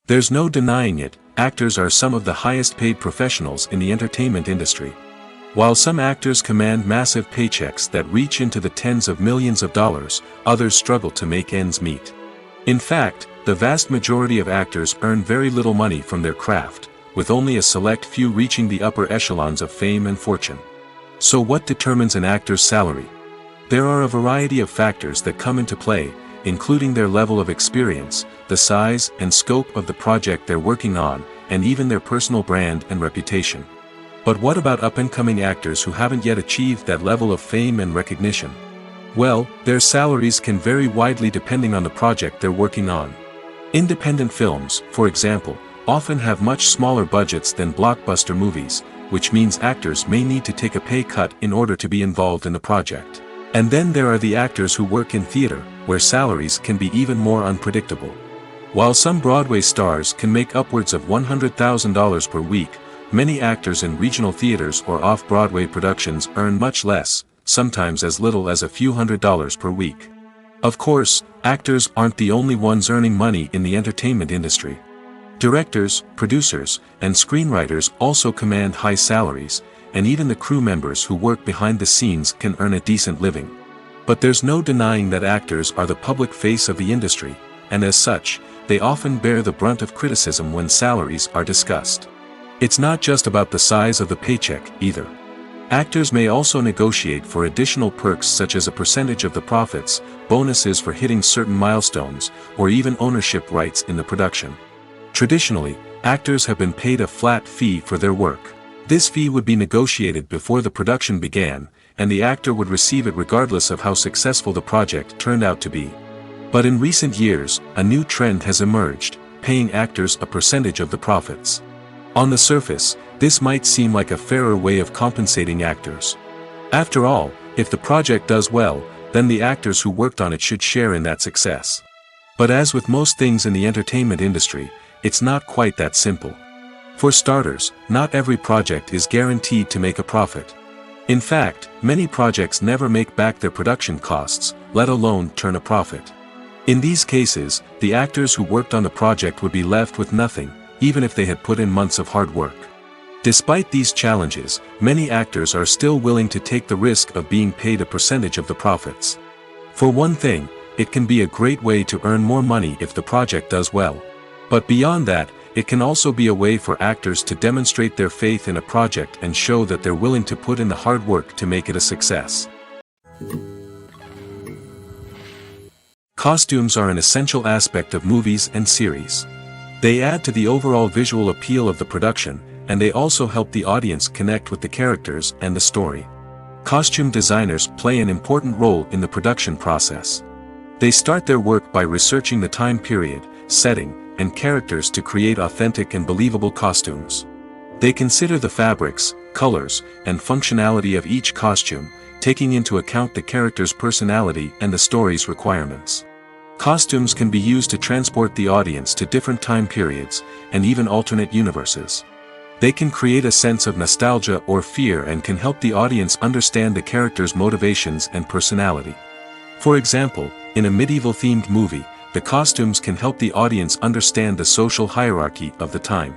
There's no denying it, actors are some of the highest paid professionals in the entertainment industry. While some actors command massive paychecks that reach into the tens of millions of dollars, others struggle to make ends meet. In fact, the vast majority of actors earn very little money from their craft, with only a select few reaching the upper echelons of fame and fortune. So what determines an actor's salary? There are a variety of factors that come into play, including their level of experience, the size and scope of the project they're working on, and even their personal brand and reputation. But what about up-and-coming actors who haven't yet achieved that level of fame and recognition? Well, their salaries can vary widely depending on the project they're working on. Independent films, for example, often have much smaller budgets than blockbuster movies, which means actors may need to take a pay cut in order to be involved in the project. And then there are the actors who work in theater, where salaries can be even more unpredictable. While some Broadway stars can make upwards of $100,000 per week, many actors in regional theaters or off-Broadway productions earn much less, sometimes as little as a few $100s per week. Of course, actors aren't the only ones earning money in the entertainment industry. Directors, producers, and screenwriters also command high salaries, and even the crew members who work behind the scenes can earn a decent living. But there's no denying that actors are the public face of the industry, and as such, they often bear the brunt of criticism when salaries are discussed. It's not just about the size of the paycheck, either. Actors may also negotiate for additional perks such as a percentage of the profits, bonuses for hitting certain milestones, or even ownership rights in the production. Traditionally, actors have been paid a flat fee for their work. This fee would be negotiated before the production began, and the actor would receive it regardless of how successful the project turned out to be. But in recent years, a new trend has emerged, paying actors a percentage of the profits. On the surface, this might seem like a fairer way of compensating actors. After all, if the project does well, then the actors who worked on it should share in that success. But as with most things in the entertainment industry, it's not quite that simple. For starters, not every project is guaranteed to make a profit. In fact, many projects never make back their production costs, let alone turn a profit. In these cases, the actors who worked on the project would be left with nothing, even if they had put in months of hard work. Despite these challenges, many actors are still willing to take the risk of being paid a percentage of the profits. For one thing, it can be a great way to earn more money if the project does well. But beyond that, it can also be a way for actors to demonstrate their faith in a project and show that they're willing to put in the hard work to make it a success. Costumes are an essential aspect of movies and series. They add to the overall visual appeal of the production, and they also help the audience connect with the characters and the story. Costume designers play an important role in the production process. They start their work by researching the time period, setting, and characters to create authentic and believable costumes. They consider the fabrics, colors, and functionality of each costume, taking into account the character's personality and the story's requirements. Costumes can be used to transport the audience to different time periods, and even alternate universes. They can create a sense of nostalgia or fear and can help the audience understand the character's motivations and personality. For example, in a medieval-themed movie, the costumes can help the audience understand the social hierarchy of the time.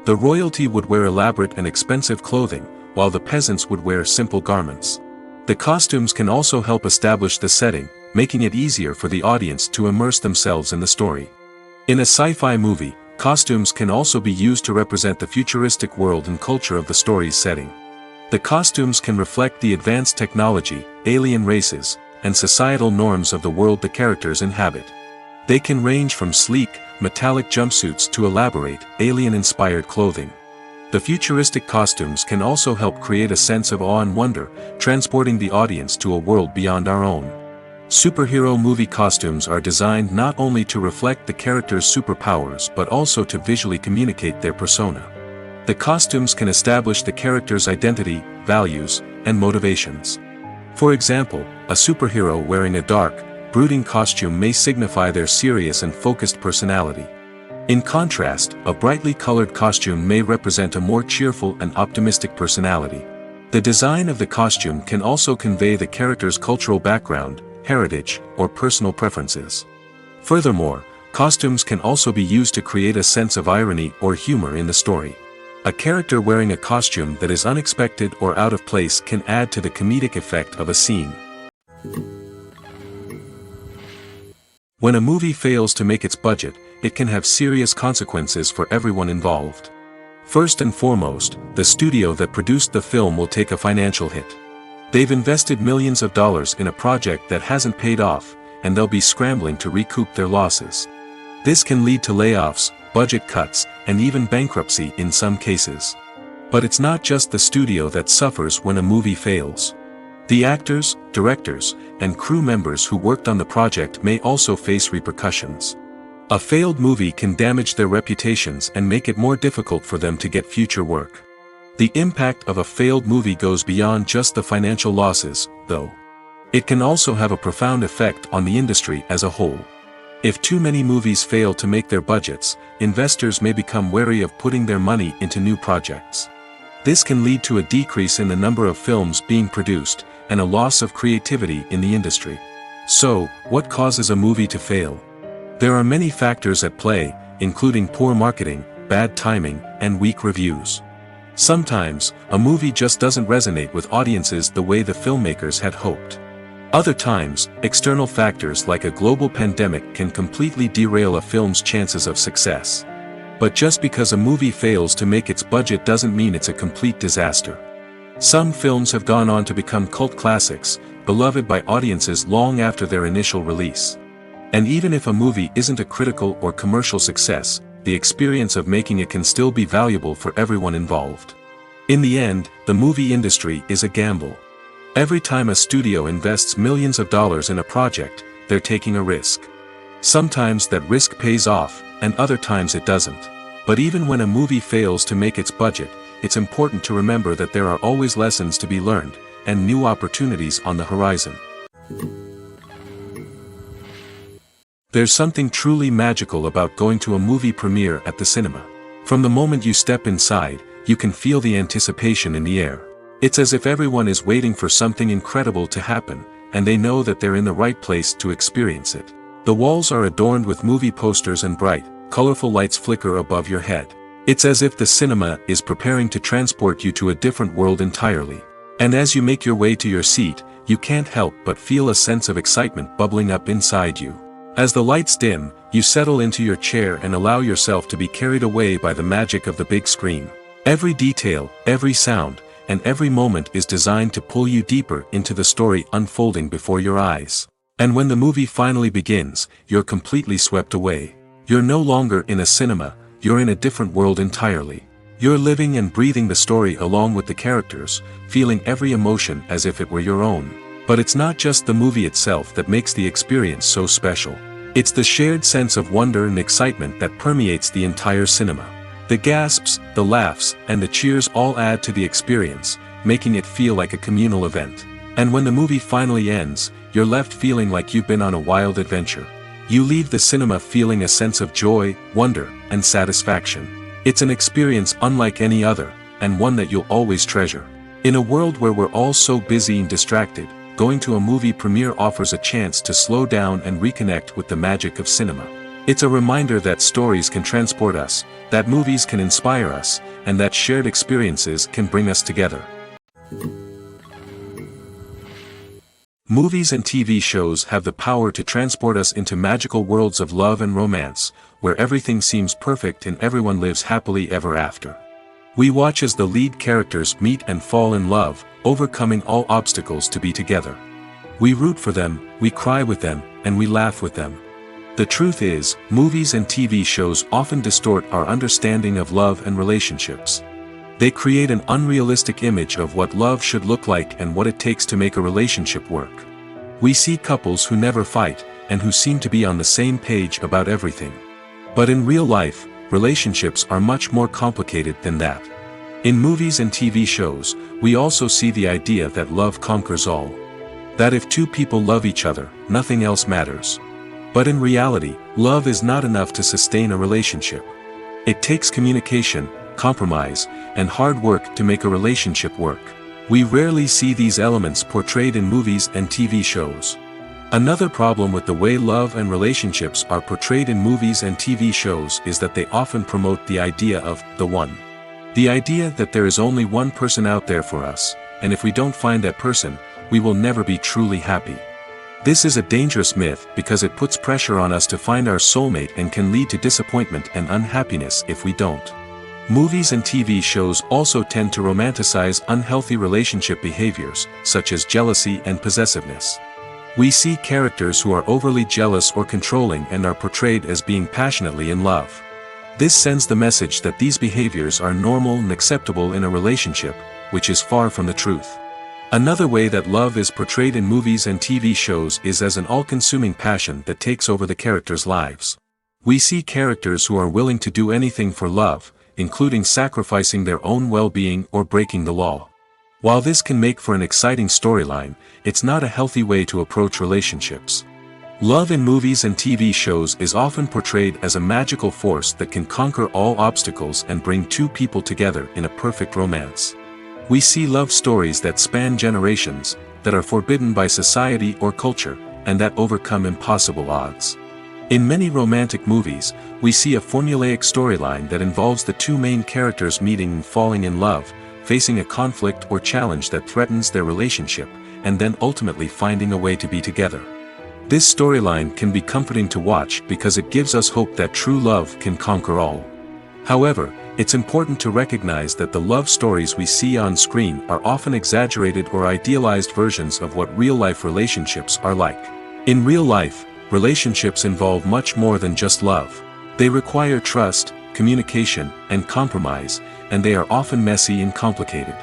The royalty would wear elaborate and expensive clothing, while the peasants would wear simple garments. The costumes can also help establish the setting, making it easier for the audience to immerse themselves in the story. In a sci-fi movie, costumes can also be used to represent the futuristic world and culture of the story's setting. The costumes can reflect the advanced technology, alien races, and societal norms of the world the characters inhabit. They can range from sleek, metallic jumpsuits to elaborate, alien-inspired clothing. The futuristic costumes can also help create a sense of awe and wonder, transporting the audience to a world beyond our own. Superhero movie costumes are designed not only to reflect the character's superpowers but also to visually communicate their persona. The costumes can establish the character's identity, values, and motivations. For example, a superhero wearing a dark, brooding costume may signify their serious and focused personality. In contrast, a brightly colored costume may represent a more cheerful and optimistic personality. The design of the costume can also convey the character's cultural background, heritage, or personal preferences. Furthermore, costumes can also be used to create a sense of irony or humor in the story. A character wearing a costume that is unexpected or out of place can add to the comedic effect of a scene. When a movie fails to make its budget, it can have serious consequences for everyone involved. First and foremost, the studio that produced the film will take a financial hit. They've invested millions of dollars in a project that hasn't paid off, and they'll be scrambling to recoup their losses. This can lead to layoffs, budget cuts, and even bankruptcy in some cases. But it's not just the studio that suffers when a movie fails. The actors, directors, and crew members who worked on the project may also face repercussions. A failed movie can damage their reputations and make it more difficult for them to get future work. The impact of a failed movie goes beyond just the financial losses, though. It can also have a profound effect on the industry as a whole. If too many movies fail to make their budgets, investors may become wary of putting their money into new projects. This can lead to a decrease in the number of films being produced, and a loss of creativity in the industry. So, what causes a movie to fail? There are many factors at play, including poor marketing, bad timing, and weak reviews. Sometimes, a movie just doesn't resonate with audiences the way the filmmakers had hoped. Other times, external factors like a global pandemic can completely derail a film's chances of success. But just because a movie fails to make its budget doesn't mean it's a complete disaster. Some films have gone on to become cult classics, beloved by audiences long after their initial release. And even if a movie isn't a critical or commercial success, the experience of making it can still be valuable for everyone involved. In the end, the movie industry is a gamble. Every time a studio invests millions of dollars in a project, they're taking a risk. Sometimes that risk pays off, and other times it doesn't. But even when a movie fails to make its budget, it's important to remember that there are always lessons to be learned, and new opportunities on the horizon. There's something truly magical about going to a movie premiere at the cinema. From the moment you step inside, you can feel the anticipation in the air. It's as if everyone is waiting for something incredible to happen, and they know that they're in the right place to experience it. The walls are adorned with movie posters and bright, colorful lights flicker above your head. It's as if the cinema is preparing to transport you to a different world entirely. And as you make your way to your seat, you can't help but feel a sense of excitement bubbling up inside you. As the lights dim, you settle into your chair and allow yourself to be carried away by the magic of the big screen. Every detail, every sound, and every moment is designed to pull you deeper into the story unfolding before your eyes. And when the movie finally begins, you're completely swept away. You're no longer in a cinema, you're in a different world entirely. You're living and breathing the story along with the characters, feeling every emotion as if it were your own. But it's not just the movie itself that makes the experience so special. It's the shared sense of wonder and excitement that permeates the entire cinema. The gasps, the laughs, and the cheers all add to the experience, making it feel like a communal event. And when the movie finally ends, you're left feeling like you've been on a wild adventure. You leave the cinema feeling a sense of joy, wonder, and satisfaction. It's an experience unlike any other, and one that you'll always treasure. In a world where we're all so busy and distracted, going to a movie premiere offers a chance to slow down and reconnect with the magic of cinema. It's a reminder that stories can transport us, that movies can inspire us, and that shared experiences can bring us together. Movies and TV shows have the power to transport us into magical worlds of love and romance, where everything seems perfect and everyone lives happily ever after. We watch as the lead characters meet and fall in love, overcoming all obstacles to be together. We root for them, we cry with them, and we laugh with them. The truth is, movies and TV shows often distort our understanding of love and relationships. They create an unrealistic image of what love should look like and what it takes to make a relationship work. We see couples who never fight, and who seem to be on the same page about everything. But in real life, relationships are much more complicated than that. In movies and TV shows, we also see the idea that love conquers all. That if two people love each other, nothing else matters. But in reality, love is not enough to sustain a relationship. It takes communication, compromise, and hard work to make a relationship work. We rarely see these elements portrayed in movies and TV shows. Another problem with the way love and relationships are portrayed in movies and TV shows is that they often promote the idea of the one. The idea that there is only one person out there for us, and if we don't find that person, we will never be truly happy. This is a dangerous myth because it puts pressure on us to find our soulmate and can lead to disappointment and unhappiness if we don't. Movies and TV shows also tend to romanticize unhealthy relationship behaviors, such as jealousy and possessiveness. We see characters who are overly jealous or controlling and are portrayed as being passionately in love. This sends the message that these behaviors are normal and acceptable in a relationship, which is far from the truth. Another way that love is portrayed in movies and TV shows is as an all-consuming passion that takes over the characters' lives. We see characters who are willing to do anything for love, including sacrificing their own well-being or breaking the law. While this can make for an exciting storyline, it's not a healthy way to approach relationships. Love in movies and TV shows is often portrayed as a magical force that can conquer all obstacles and bring two people together in a perfect romance. We see love stories that span generations, that are forbidden by society or culture, and that overcome impossible odds. In many romantic movies, we see a formulaic storyline that involves the two main characters meeting and falling in love, facing a conflict or challenge that threatens their relationship, and then ultimately finding a way to be together. This storyline can be comforting to watch because it gives us hope that true love can conquer all. However, it's important to recognize that the love stories we see on screen are often exaggerated or idealized versions of what real-life relationships are like. In real life, relationships involve much more than just love. They require trust, communication, and compromise, and they are often messy and complicated.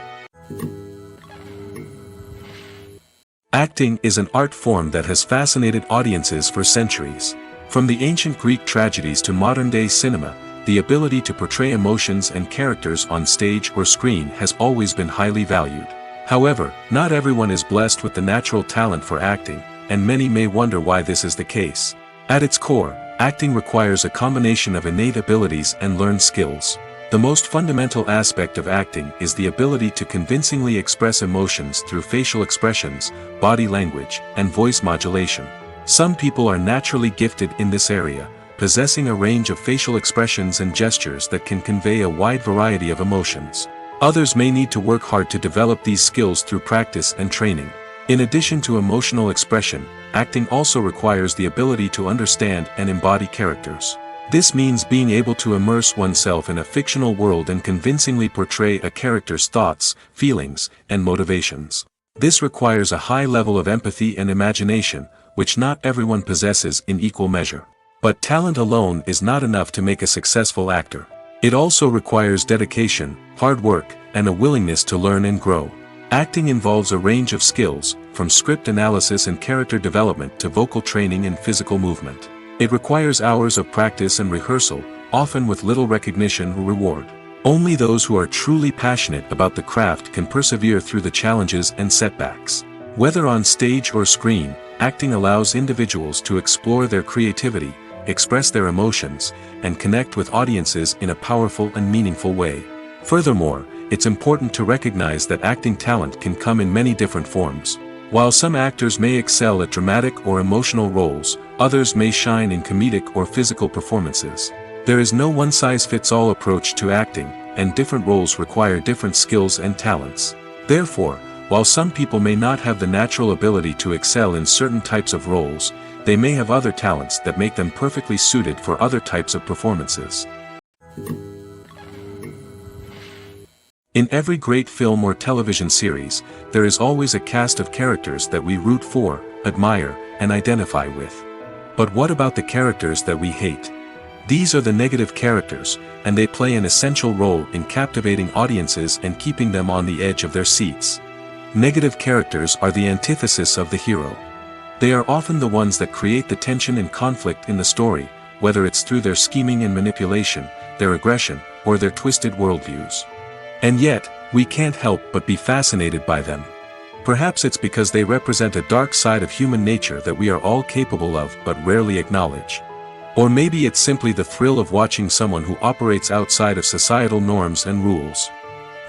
Acting is an art form that has fascinated audiences for centuries. From the ancient Greek tragedies to modern-day cinema, the ability to portray emotions and characters on stage or screen has always been highly valued. However, not everyone is blessed with the natural talent for acting, and many may wonder why this is the case. At its core, acting requires a combination of innate abilities and learned skills. The most fundamental aspect of acting is the ability to convincingly express emotions through facial expressions, body language, and voice modulation. Some people are naturally gifted in this area, possessing a range of facial expressions and gestures that can convey a wide variety of emotions. Others may need to work hard to develop these skills through practice and training. In addition to emotional expression, acting also requires the ability to understand and embody characters. This means being able to immerse oneself in a fictional world and convincingly portray a character's thoughts, feelings, and motivations. This requires a high level of empathy and imagination, which not everyone possesses in equal measure. But talent alone is not enough to make a successful actor. It also requires dedication, hard work, and a willingness to learn and grow. Acting involves a range of skills, from script analysis and character development to vocal training and physical movement. It requires hours of practice and rehearsal, often with little recognition or reward. Only those who are truly passionate about the craft can persevere through the challenges and setbacks. Whether on stage or screen, acting allows individuals to explore their creativity, express their emotions, and connect with audiences in a powerful and meaningful way. Furthermore, it's important to recognize that acting talent can come in many different forms. While some actors may excel at dramatic or emotional roles, others may shine in comedic or physical performances. There is no one-size-fits-all approach to acting, and different roles require different skills and talents. Therefore, while some people may not have the natural ability to excel in certain types of roles, they may have other talents that make them perfectly suited for other types of performances. In every great film or television series, there is always a cast of characters that we root for, admire, and identify with. But what about the characters that we hate? These are the negative characters, and they play an essential role in captivating audiences and keeping them on the edge of their seats. Negative characters are the antithesis of the hero. They are often the ones that create the tension and conflict in the story, whether it's through their scheming and manipulation, their aggression, or their twisted worldviews. And yet, we can't help but be fascinated by them. Perhaps it's because they represent a dark side of human nature that we are all capable of but rarely acknowledge. Or maybe it's simply the thrill of watching someone who operates outside of societal norms and rules.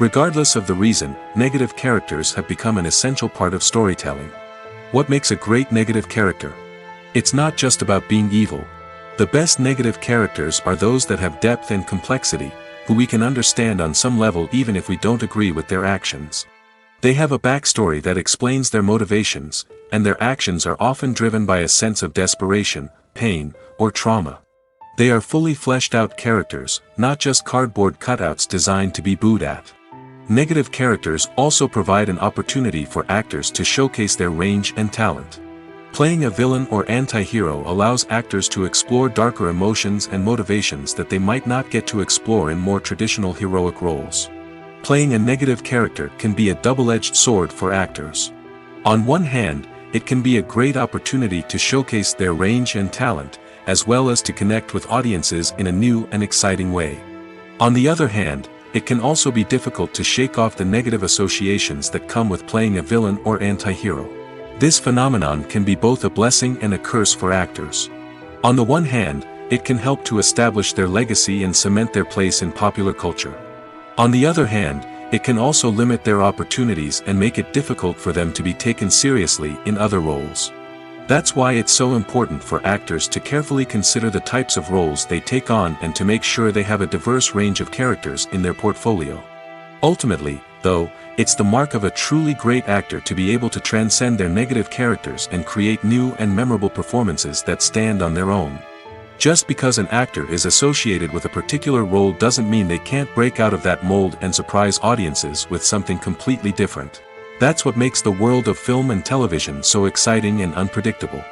Regardless of the reason, negative characters have become an essential part of storytelling. What makes a great negative character? It's not just about being evil. The best negative characters are those that have depth and complexity, who we can understand on some level even if we don't agree with their actions. They have a backstory that explains their motivations, and their actions are often driven by a sense of desperation, pain, or trauma. They are fully fleshed out characters, not just cardboard cutouts designed to be booed at. Negative characters also provide an opportunity for actors to showcase their range and talent. Playing a villain or anti-hero allows actors to explore darker emotions and motivations that they might not get to explore in more traditional heroic roles. Playing a negative character can be a double-edged sword for actors. On one hand, it can be a great opportunity to showcase their range and talent, as well as to connect with audiences in a new and exciting way. On the other hand, it can also be difficult to shake off the negative associations that come with playing a villain or anti-hero. This phenomenon can be both a blessing and a curse for actors. On the one hand, it can help to establish their legacy and cement their place in popular culture. On the other hand, it can also limit their opportunities and make it difficult for them to be taken seriously in other roles. That's why it's so important for actors to carefully consider the types of roles they take on and to make sure they have a diverse range of characters in their portfolio. Ultimately, though, it's the mark of a truly great actor to be able to transcend their negative characters and create new and memorable performances that stand on their own. Just because an actor is associated with a particular role doesn't mean they can't break out of that mold and surprise audiences with something completely different. That's what makes the world of film and television so exciting and unpredictable.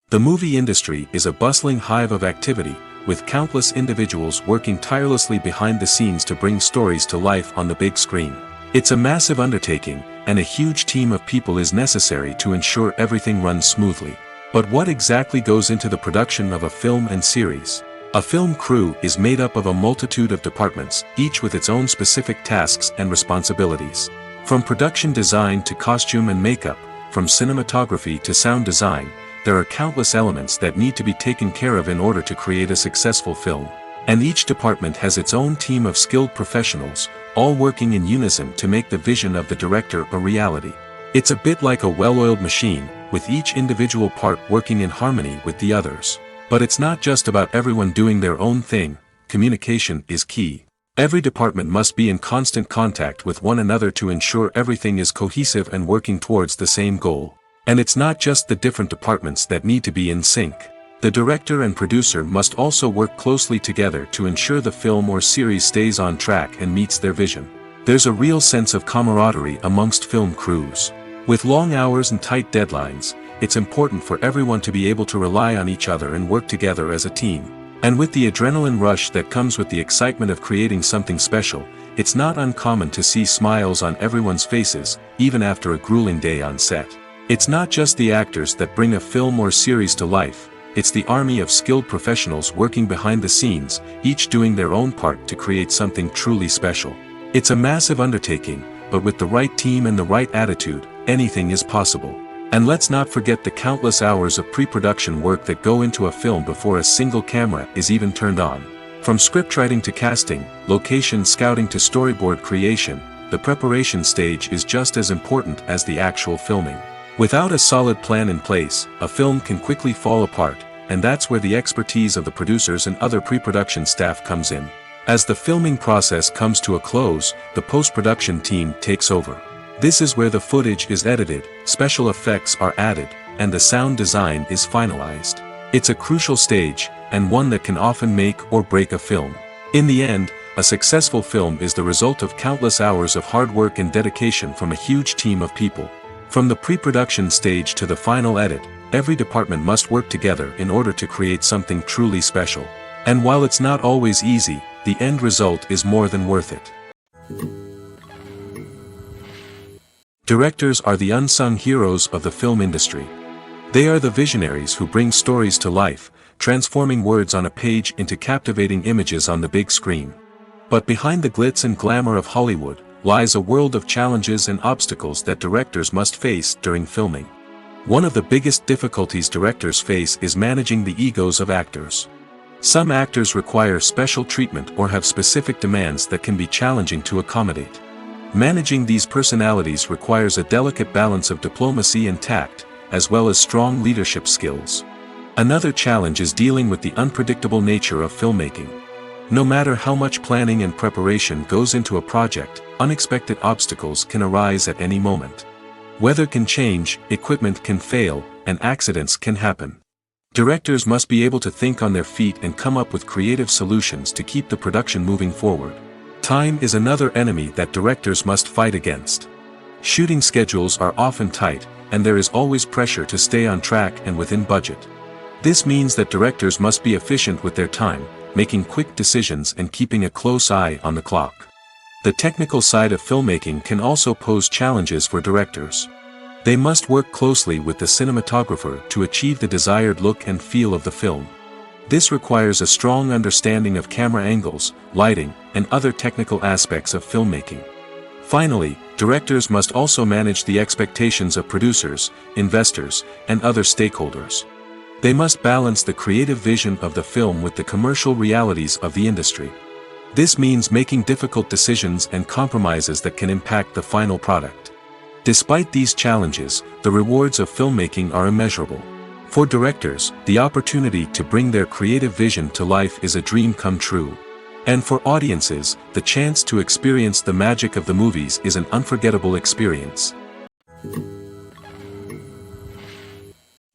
The movie industry is a bustling hive of activity, with countless individuals working tirelessly behind the scenes to bring stories to life on the big screen. It's a massive undertaking, and a huge team of people is necessary to ensure everything runs smoothly. But what exactly goes into the production of a film and series? A film crew is made up of a multitude of departments, each with its own specific tasks and responsibilities. From production design to costume and makeup, from cinematography to sound design, there are countless elements that need to be taken care of in order to create a successful film. And each department has its own team of skilled professionals, all working in unison to make the vision of the director a reality. It's a bit like a well-oiled machine, with each individual part working in harmony with the others. But it's not just about everyone doing their own thing. Communication is key. Every department must be in constant contact with one another to ensure everything is cohesive and working towards the same goal. And it's not just the different departments that need to be in sync. The director and producer must also work closely together to ensure the film or series stays on track and meets their vision. There's a real sense of camaraderie amongst film crews. With long hours and tight deadlines, it's important for everyone to be able to rely on each other and work together as a team. And with the adrenaline rush that comes with the excitement of creating something special, it's not uncommon to see smiles on everyone's faces, even after a grueling day on set. It's not just the actors that bring a film or series to life, it's the army of skilled professionals working behind the scenes, each doing their own part to create something truly special. It's a massive undertaking, but with the right team and the right attitude, anything is possible. And let's not forget the countless hours of pre-production work that go into a film before a single camera is even turned on. From scriptwriting to casting, location scouting to storyboard creation, the preparation stage is just as important as the actual filming. Without a solid plan in place, a film can quickly fall apart, and that's where the expertise of the producers and other pre-production staff comes in. As the filming process comes to a close, the post-production team takes over. This is where the footage is edited, special effects are added, and the sound design is finalized. It's a crucial stage, and one that can often make or break a film. In the end, a successful film is the result of countless hours of hard work and dedication from a huge team of people. From the pre-production stage to the final edit, every department must work together in order to create something truly special. And while it's not always easy, the end result is more than worth it. Directors are the unsung heroes of the film industry. They are the visionaries who bring stories to life, transforming words on a page into captivating images on the big screen. But behind the glitz and glamour of Hollywood, lies a world of challenges and obstacles that directors must face during filming. One of the biggest difficulties directors face is managing the egos of actors. Some actors require special treatment or have specific demands that can be challenging to accommodate. Managing these personalities requires a delicate balance of diplomacy and tact, as well as strong leadership skills. Another challenge is dealing with the unpredictable nature of filmmaking. No matter how much planning and preparation goes into a project, unexpected obstacles can arise at any moment. Weather can change, equipment can fail, and accidents can happen. Directors must be able to think on their feet and come up with creative solutions to keep the production moving forward. Time is another enemy that directors must fight against. Shooting schedules are often tight, and there is always pressure to stay on track and within budget. This means that directors must be efficient with their time, making quick decisions and keeping a close eye on the clock. The technical side of filmmaking can also pose challenges for directors. They must work closely with the cinematographer to achieve the desired look and feel of the film. This requires a strong understanding of camera angles, lighting, and other technical aspects of filmmaking. Finally, directors must also manage the expectations of producers, investors, and other stakeholders. They must balance the creative vision of the film with the commercial realities of the industry. This means making difficult decisions and compromises that can impact the final product. Despite these challenges, the rewards of filmmaking are immeasurable. For directors, the opportunity to bring their creative vision to life is a dream come true. And for audiences, the chance to experience the magic of the movies is an unforgettable experience.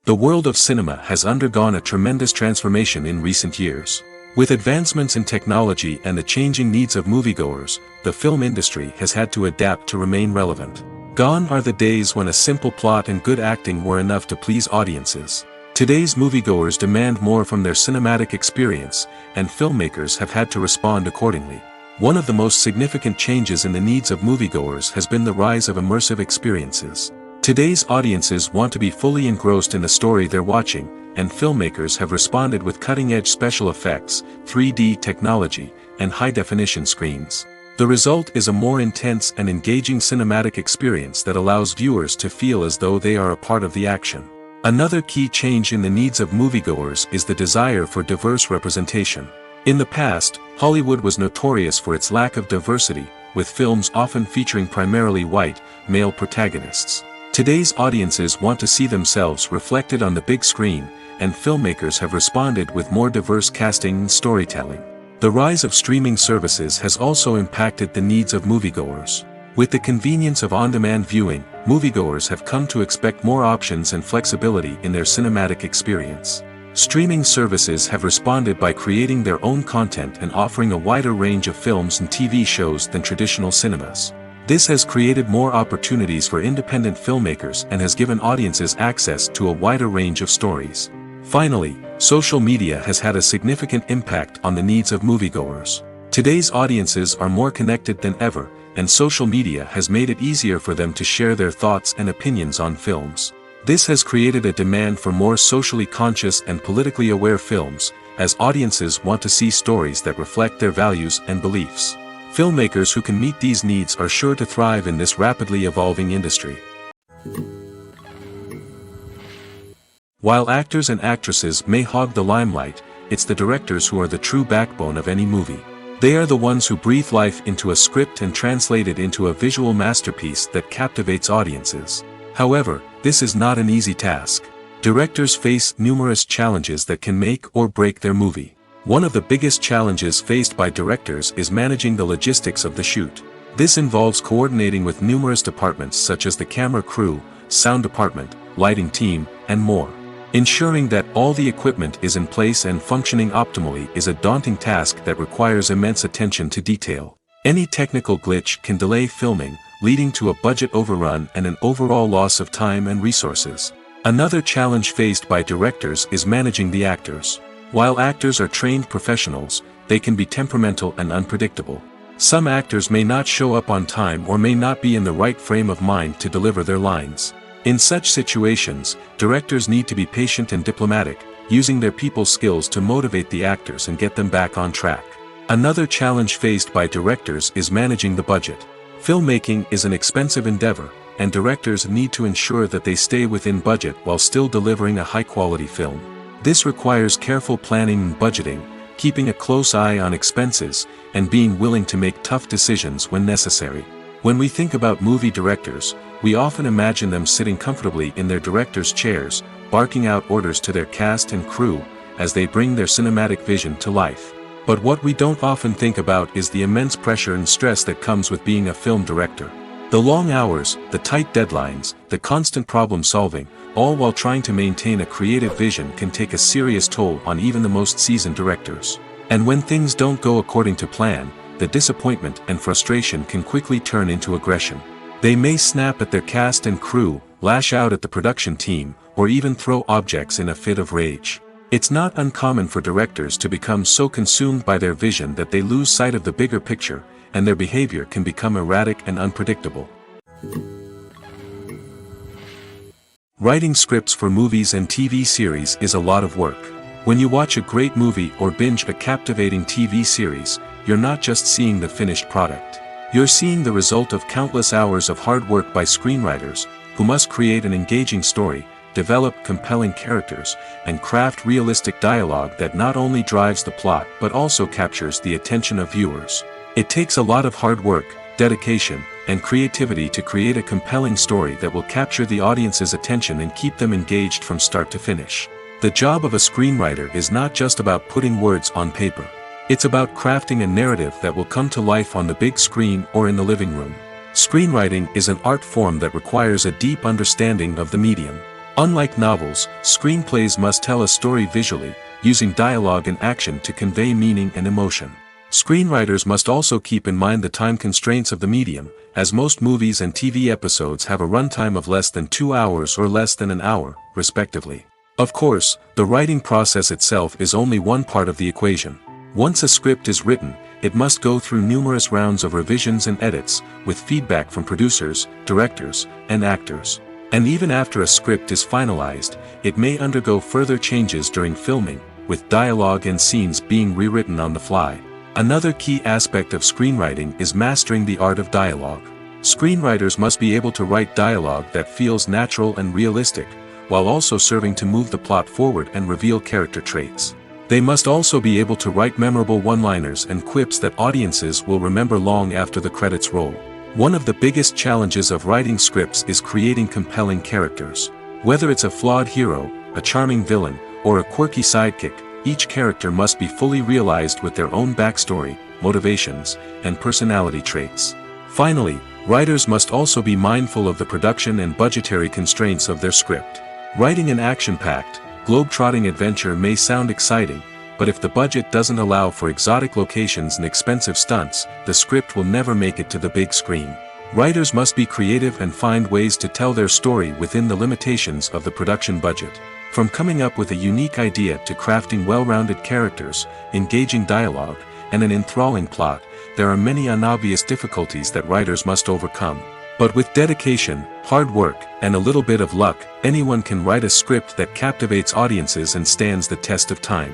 The world of cinema has undergone a tremendous transformation in recent years. With advancements in technology and the changing needs of moviegoers, the film industry has had to adapt to remain relevant. Gone are the days when a simple plot and good acting were enough to please audiences. Today's moviegoers demand more from their cinematic experience, and filmmakers have had to respond accordingly. One of the most significant changes in the needs of moviegoers has been the rise of immersive experiences. Today's audiences want to be fully engrossed in the story they're watching, and filmmakers have responded with cutting-edge special effects, 3D technology, and high-definition screens. The result is a more intense and engaging cinematic experience that allows viewers to feel as though they are a part of the action. Another key change in the needs of moviegoers is the desire for diverse representation. In the past, Hollywood was notorious for its lack of diversity, with films often featuring primarily white, male protagonists. Today's audiences want to see themselves reflected on the big screen, and filmmakers have responded with more diverse casting and storytelling. The rise of streaming services has also impacted the needs of moviegoers. With the convenience of on-demand viewing, moviegoers have come to expect more options and flexibility in their cinematic experience. Streaming services have responded by creating their own content and offering a wider range of films and TV shows than traditional cinemas. This has created more opportunities for independent filmmakers and has given audiences access to a wider range of stories. Finally, social media has had a significant impact on the needs of moviegoers. Today's audiences are more connected than ever, and social media has made it easier for them to share their thoughts and opinions on films. This has created a demand for more socially conscious and politically aware films, as audiences want to see stories that reflect their values and beliefs. Filmmakers who can meet these needs are sure to thrive in this rapidly evolving industry. While actors and actresses may hog the limelight, it's the directors who are the true backbone of any movie. They are the ones who breathe life into a script and translate it into a visual masterpiece that captivates audiences. However, this is not an easy task. Directors face numerous challenges that can make or break their movie. One of the biggest challenges faced by directors is managing the logistics of the shoot. This involves coordinating with numerous departments such as the camera crew, sound department, lighting team, and more. Ensuring that all the equipment is in place and functioning optimally is a daunting task that requires immense attention to detail. Any technical glitch can delay filming, leading to a budget overrun and an overall loss of time and resources. Another challenge faced by directors is managing the actors. While actors are trained professionals, they can be temperamental and unpredictable. Some actors may not show up on time or may not be in the right frame of mind to deliver their lines. In such situations, directors need to be patient and diplomatic, using their people skills to motivate the actors and get them back on track. Another challenge faced by directors is managing the budget. Filmmaking is an expensive endeavor, and directors need to ensure that they stay within budget while still delivering a high-quality film. This requires careful planning and budgeting, keeping a close eye on expenses, and being willing to make tough decisions when necessary. When we think about movie directors, we often imagine them sitting comfortably in their director's chairs, barking out orders to their cast and crew, as they bring their cinematic vision to life. But what we don't often think about is the immense pressure and stress that comes with being a film director. The long hours, the tight deadlines, the constant problem solving, all while trying to maintain a creative vision can take a serious toll on even the most seasoned directors. And when things don't go according to plan, the disappointment and frustration can quickly turn into aggression. They may snap at their cast and crew, lash out at the production team, or even throw objects in a fit of rage. It's not uncommon for directors to become so consumed by their vision that they lose sight of the bigger picture, and their behavior can become erratic and unpredictable. Writing scripts for movies and TV series is a lot of work. When you watch a great movie or binge a captivating TV series, you're not just seeing the finished product. You're seeing the result of countless hours of hard work by screenwriters, who must create an engaging story, develop compelling characters, and craft realistic dialogue that not only drives the plot but also captures the attention of viewers. It takes a lot of hard work, dedication, and creativity to create a compelling story that will capture the audience's attention and keep them engaged from start to finish. The job of a screenwriter is not just about putting words on paper. It's about crafting a narrative that will come to life on the big screen or in the living room. Screenwriting is an art form that requires a deep understanding of the medium. Unlike novels, screenplays must tell a story visually, using dialogue and action to convey meaning and emotion. Screenwriters must also keep in mind the time constraints of the medium, as most movies and TV episodes have a runtime of less than 2 hours or less than an hour, respectively. Of course, the writing process itself is only one part of the equation. Once a script is written, it must go through numerous rounds of revisions and edits, with feedback from producers, directors, and actors. And even after a script is finalized, it may undergo further changes during filming, with dialogue and scenes being rewritten on the fly. Another key aspect of screenwriting is mastering the art of dialogue. Screenwriters must be able to write dialogue that feels natural and realistic, while also serving to move the plot forward and reveal character traits. They must also be able to write memorable one-liners and quips that audiences will remember long after the credits roll. One of the biggest challenges of writing scripts is creating compelling characters. Whether it's a flawed hero, a charming villain, or a quirky sidekick, each character must be fully realized with their own backstory, motivations, and personality traits. Finally, writers must also be mindful of the production and budgetary constraints of their script. Writing an action-packed, globe-trotting adventure may sound exciting, but if the budget doesn't allow for exotic locations and expensive stunts, the script will never make it to the big screen. Writers must be creative and find ways to tell their story within the limitations of the production budget. From coming up with a unique idea to crafting well-rounded characters, engaging dialogue, and an enthralling plot, there are many unobvious difficulties that writers must overcome. But with dedication, hard work, and a little bit of luck, anyone can write a script that captivates audiences and stands the test of time.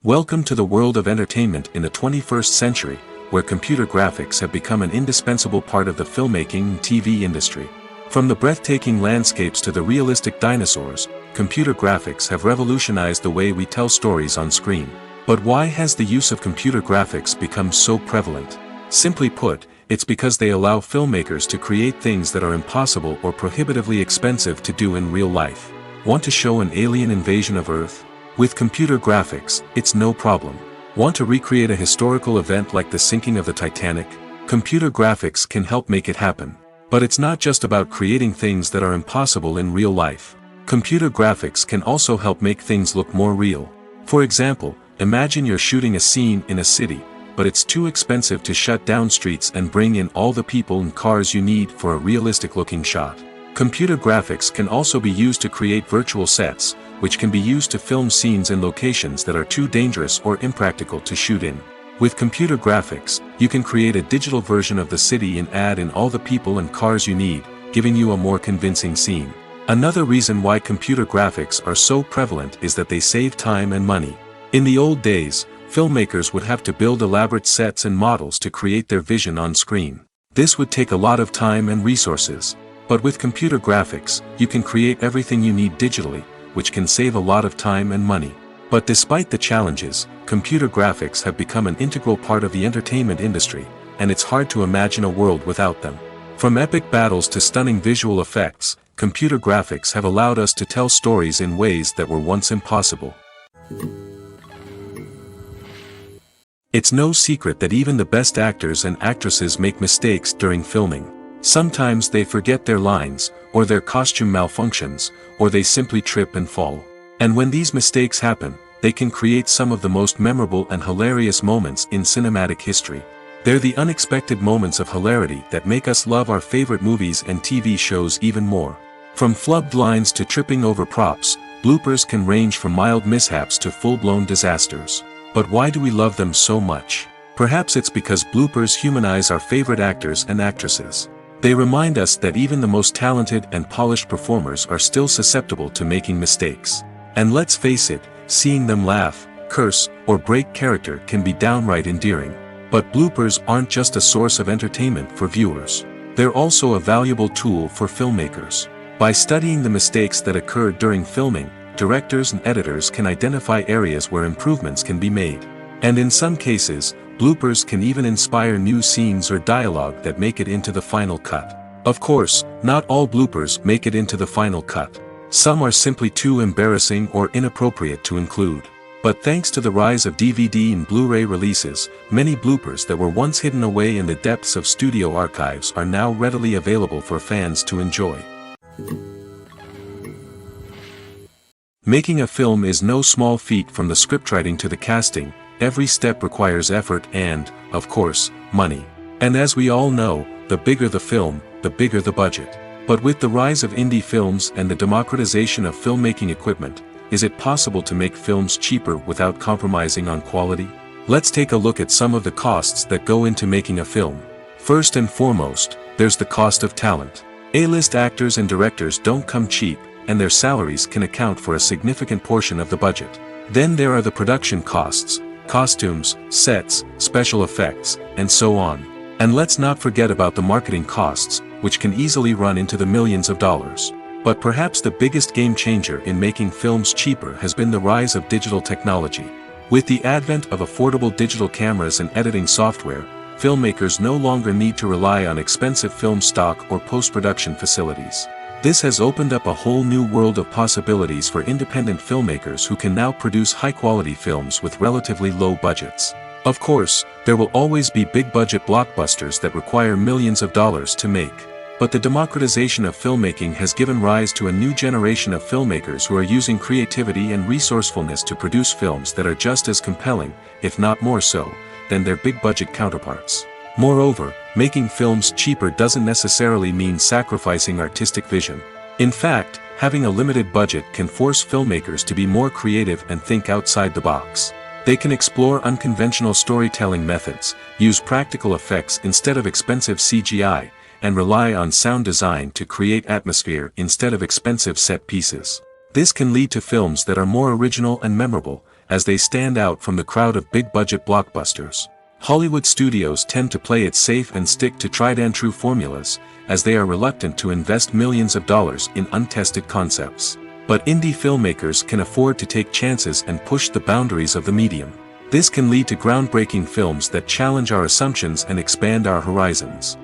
Welcome to the world of entertainment in the 21st century, where computer graphics have become an indispensable part of the filmmaking and TV industry. From the breathtaking landscapes to the realistic dinosaurs, computer graphics have revolutionized the way we tell stories on screen. But why has the use of computer graphics become so prevalent? Simply put, it's because they allow filmmakers to create things that are impossible or prohibitively expensive to do in real life. Want to show an alien invasion of Earth? With computer graphics, it's no problem. Want to recreate a historical event like the sinking of the Titanic? Computer graphics can help make it happen. But it's not just about creating things that are impossible in real life. Computer graphics can also help make things look more real. For example, imagine you're shooting a scene in a city, but it's too expensive to shut down streets and bring in all the people and cars you need for a realistic-looking shot. Computer graphics can also be used to create virtual sets, which can be used to film scenes in locations that are too dangerous or impractical to shoot in. With computer graphics, you can create a digital version of the city and add in all the people and cars you need, giving you a more convincing scene. Another reason why computer graphics are so prevalent is that they save time and money. In the old days, filmmakers would have to build elaborate sets and models to create their vision on screen. This would take a lot of time and resources. But with computer graphics, you can create everything you need digitally, which can save a lot of time and money. But despite the challenges, computer graphics have become an integral part of the entertainment industry, and it's hard to imagine a world without them. From epic battles to stunning visual effects, computer graphics have allowed us to tell stories in ways that were once impossible. It's no secret that even the best actors and actresses make mistakes during filming. Sometimes they forget their lines, or their costume malfunctions, or they simply trip and fall. And when these mistakes happen, they can create some of the most memorable and hilarious moments in cinematic history. They're the unexpected moments of hilarity that make us love our favorite movies and TV shows even more. From flubbed lines to tripping over props, bloopers can range from mild mishaps to full-blown disasters. But why do we love them so much? Perhaps it's because bloopers humanize our favorite actors and actresses. They remind us that even the most talented and polished performers are still susceptible to making mistakes. And let's face it, seeing them laugh, curse, or break character can be downright endearing. But bloopers aren't just a source of entertainment for viewers. They're also a valuable tool for filmmakers. By studying the mistakes that occurred during filming, directors and editors can identify areas where improvements can be made. And in some cases, bloopers can even inspire new scenes or dialogue that make it into the final cut. Of course, not all bloopers make it into the final cut. Some are simply too embarrassing or inappropriate to include. But thanks to the rise of DVD and Blu-ray releases, many bloopers that were once hidden away in the depths of studio archives are now readily available for fans to enjoy. Making a film is no small feat. From the scriptwriting to the casting, every step requires effort and, of course, money. And as we all know, the bigger the film, the bigger the budget. But with the rise of indie films and the democratization of filmmaking equipment, is it possible to make films cheaper without compromising on quality? Let's take a look at some of the costs that go into making a film. First and foremost, there's the cost of talent. A-list actors and directors don't come cheap, and their salaries can account for a significant portion of the budget. Then there are the production costs, costumes, sets, special effects, and so on. And let's not forget about the marketing costs, which can easily run into the millions of dollars. But perhaps the biggest game changer in making films cheaper has been the rise of digital technology. With the advent of affordable digital cameras and editing software, filmmakers no longer need to rely on expensive film stock or post-production facilities. This has opened up a whole new world of possibilities for independent filmmakers who can now produce high-quality films with relatively low budgets. Of course, there will always be big-budget blockbusters that require millions of dollars to make. But the democratization of filmmaking has given rise to a new generation of filmmakers who are using creativity and resourcefulness to produce films that are just as compelling, if not more so, than their big-budget counterparts. Moreover, making films cheaper doesn't necessarily mean sacrificing artistic vision. In fact, having a limited budget can force filmmakers to be more creative and think outside the box. They can explore unconventional storytelling methods, use practical effects instead of expensive CGI, and rely on sound design to create atmosphere instead of expensive set pieces. This can lead to films that are more original and memorable, as they stand out from the crowd of big-budget blockbusters. Hollywood studios tend to play it safe and stick to tried-and-true formulas, as they are reluctant to invest millions of dollars in untested concepts. But indie filmmakers can afford to take chances and push the boundaries of the medium. This can lead to groundbreaking films that challenge our assumptions and expand our horizons.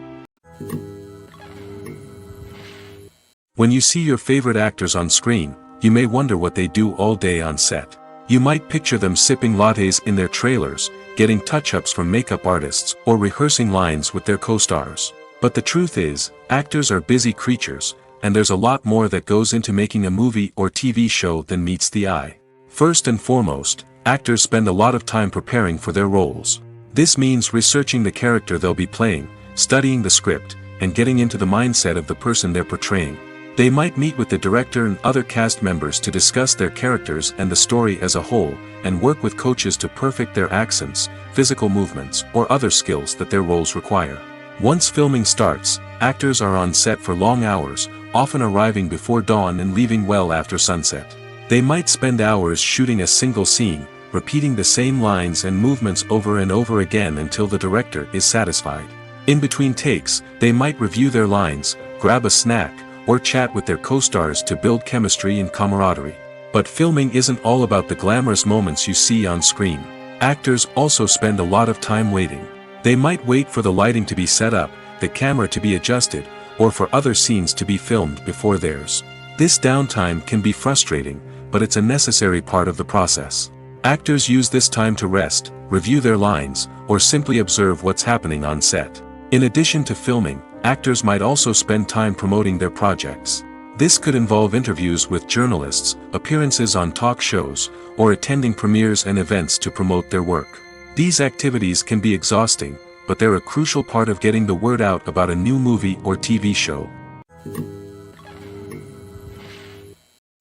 When you see your favorite actors on screen, you may wonder what they do all day on set. You might picture them sipping lattes in their trailers, getting touch-ups from makeup artists, or rehearsing lines with their co-stars. But the truth is, actors are busy creatures, and there's a lot more that goes into making a movie or TV show than meets the eye. First and foremost, actors spend a lot of time preparing for their roles. This means researching the character they'll be playing, studying the script, and getting into the mindset of the person they're portraying. They might meet with the director and other cast members to discuss their characters and the story as a whole, and work with coaches to perfect their accents, physical movements, or other skills that their roles require. Once filming starts, actors are on set for long hours, often arriving before dawn and leaving well after sunset. They might spend hours shooting a single scene, repeating the same lines and movements over and over again until the director is satisfied. In between takes, they might review their lines, grab a snack, or chat with their co-stars to build chemistry and camaraderie. But filming isn't all about the glamorous moments you see on screen. Actors also spend a lot of time waiting. They might wait for the lighting to be set up, the camera to be adjusted, or for other scenes to be filmed before theirs. This downtime can be frustrating, but it's a necessary part of the process. Actors use this time to rest, review their lines, or simply observe what's happening on set. In addition to filming, actors might also spend time promoting their projects. This could involve interviews with journalists, appearances on talk shows, or attending premieres and events to promote their work. These activities can be exhausting, but they're a crucial part of getting the word out about a new movie or TV show.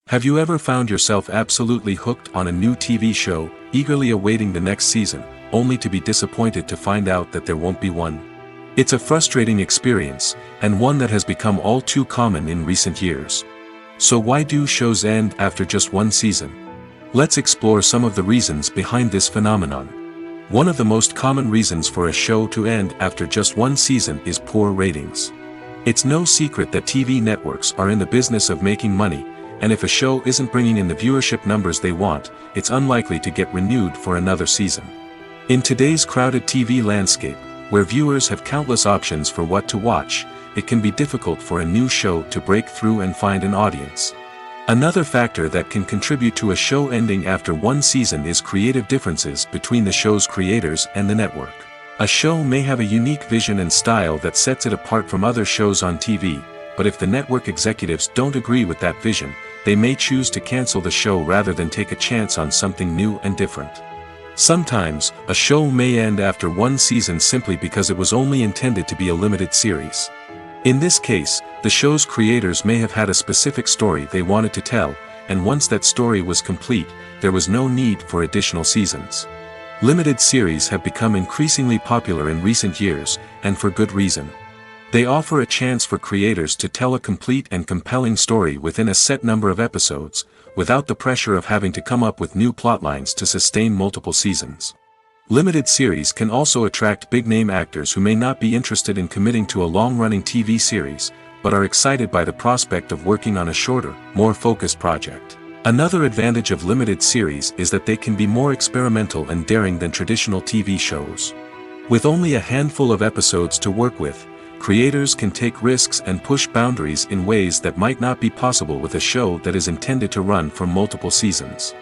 Have you ever found yourself absolutely hooked on a new TV show, eagerly awaiting the next season, only to be disappointed to find out that there won't be one? It's a frustrating experience, and one that has become all too common in recent years. So why do shows end after just one season? Let's explore some of the reasons behind this phenomenon. One of the most common reasons for a show to end after just one season is poor ratings. It's no secret that TV networks are in the business of making money, and if a show isn't bringing in the viewership numbers they want, it's unlikely to get renewed for another season. In today's crowded TV landscape, where viewers have countless options for what to watch, it can be difficult for a new show to break through and find an audience. Another factor that can contribute to a show ending after one season is creative differences between the show's creators and the network. A show may have a unique vision and style that sets it apart from other shows on TV, but if the network executives don't agree with that vision, they may choose to cancel the show rather than take a chance on something new and different. Sometimes, a show may end after one season simply because it was only intended to be a limited series. In this case, the show's creators may have had a specific story they wanted to tell, and once that story was complete, there was no need for additional seasons. Limited series have become increasingly popular in recent years, and for good reason. They offer a chance for creators to tell a complete and compelling story within a set number of episodes, without the pressure of having to come up with new plotlines to sustain multiple seasons. Limited series can also attract big-name actors who may not be interested in committing to a long-running TV series, but are excited by the prospect of working on a shorter, more focused project. Another advantage of limited series is that they can be more experimental and daring than traditional TV shows. With only a handful of episodes to work with, creators can take risks and push boundaries in ways that might not be possible with a show that is intended to run for multiple seasons.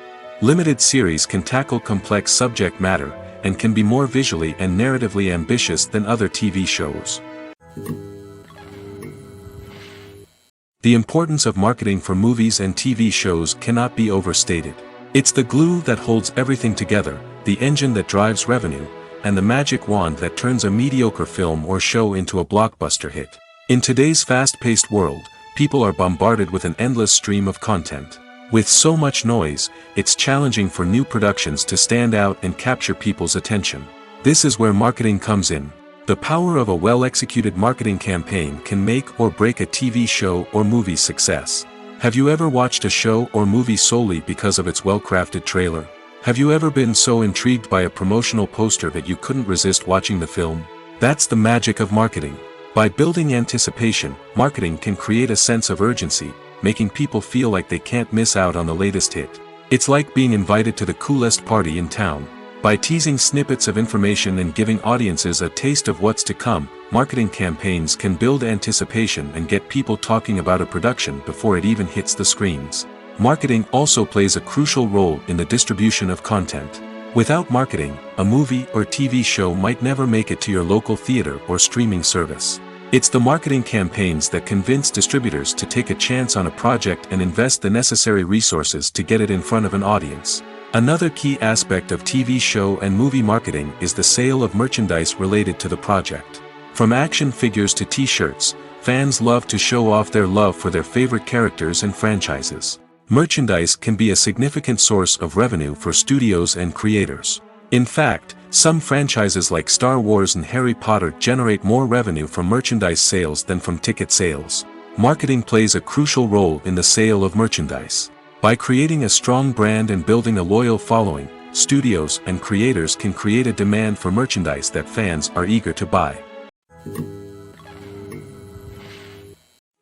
Limited series can tackle complex subject matter, and can be more visually and narratively ambitious than other TV shows. The importance of marketing for movies and TV shows cannot be overstated. It's the glue that holds everything together, the engine that drives revenue, and the magic wand that turns a mediocre film or show into a blockbuster hit. In today's fast-paced world, people are bombarded with an endless stream of content. With so much noise, it's challenging for new productions to stand out and capture people's attention. This is where marketing comes in. The power of a well-executed marketing campaign can make or break a TV show or movie's success. Have you ever watched a show or movie solely because of its well-crafted trailer? Have you ever been so intrigued by a promotional poster that you couldn't resist watching the film? That's the magic of marketing. By building anticipation, marketing can create a sense of urgency, making people feel like they can't miss out on the latest hit. It's like being invited to the coolest party in town. By teasing snippets of information and giving audiences a taste of what's to come, marketing campaigns can build anticipation and get people talking about a production before it even hits the screens. Marketing also plays a crucial role in the distribution of content. Without marketing, a movie or TV show might never make it to your local theater or streaming service. It's the marketing campaigns that convince distributors to take a chance on a project and invest the necessary resources to get it in front of an audience. Another key aspect of TV show and movie marketing is the sale of merchandise related to the project. From action figures to t-shirts, fans love to show off their love for their favorite characters and franchises. Merchandise can be a significant source of revenue for studios and creators. In fact, some franchises like Star Wars and Harry Potter generate more revenue from merchandise sales than from ticket sales. Marketing plays a crucial role in the sale of merchandise. By creating a strong brand and building a loyal following, studios and creators can create a demand for merchandise that fans are eager to buy.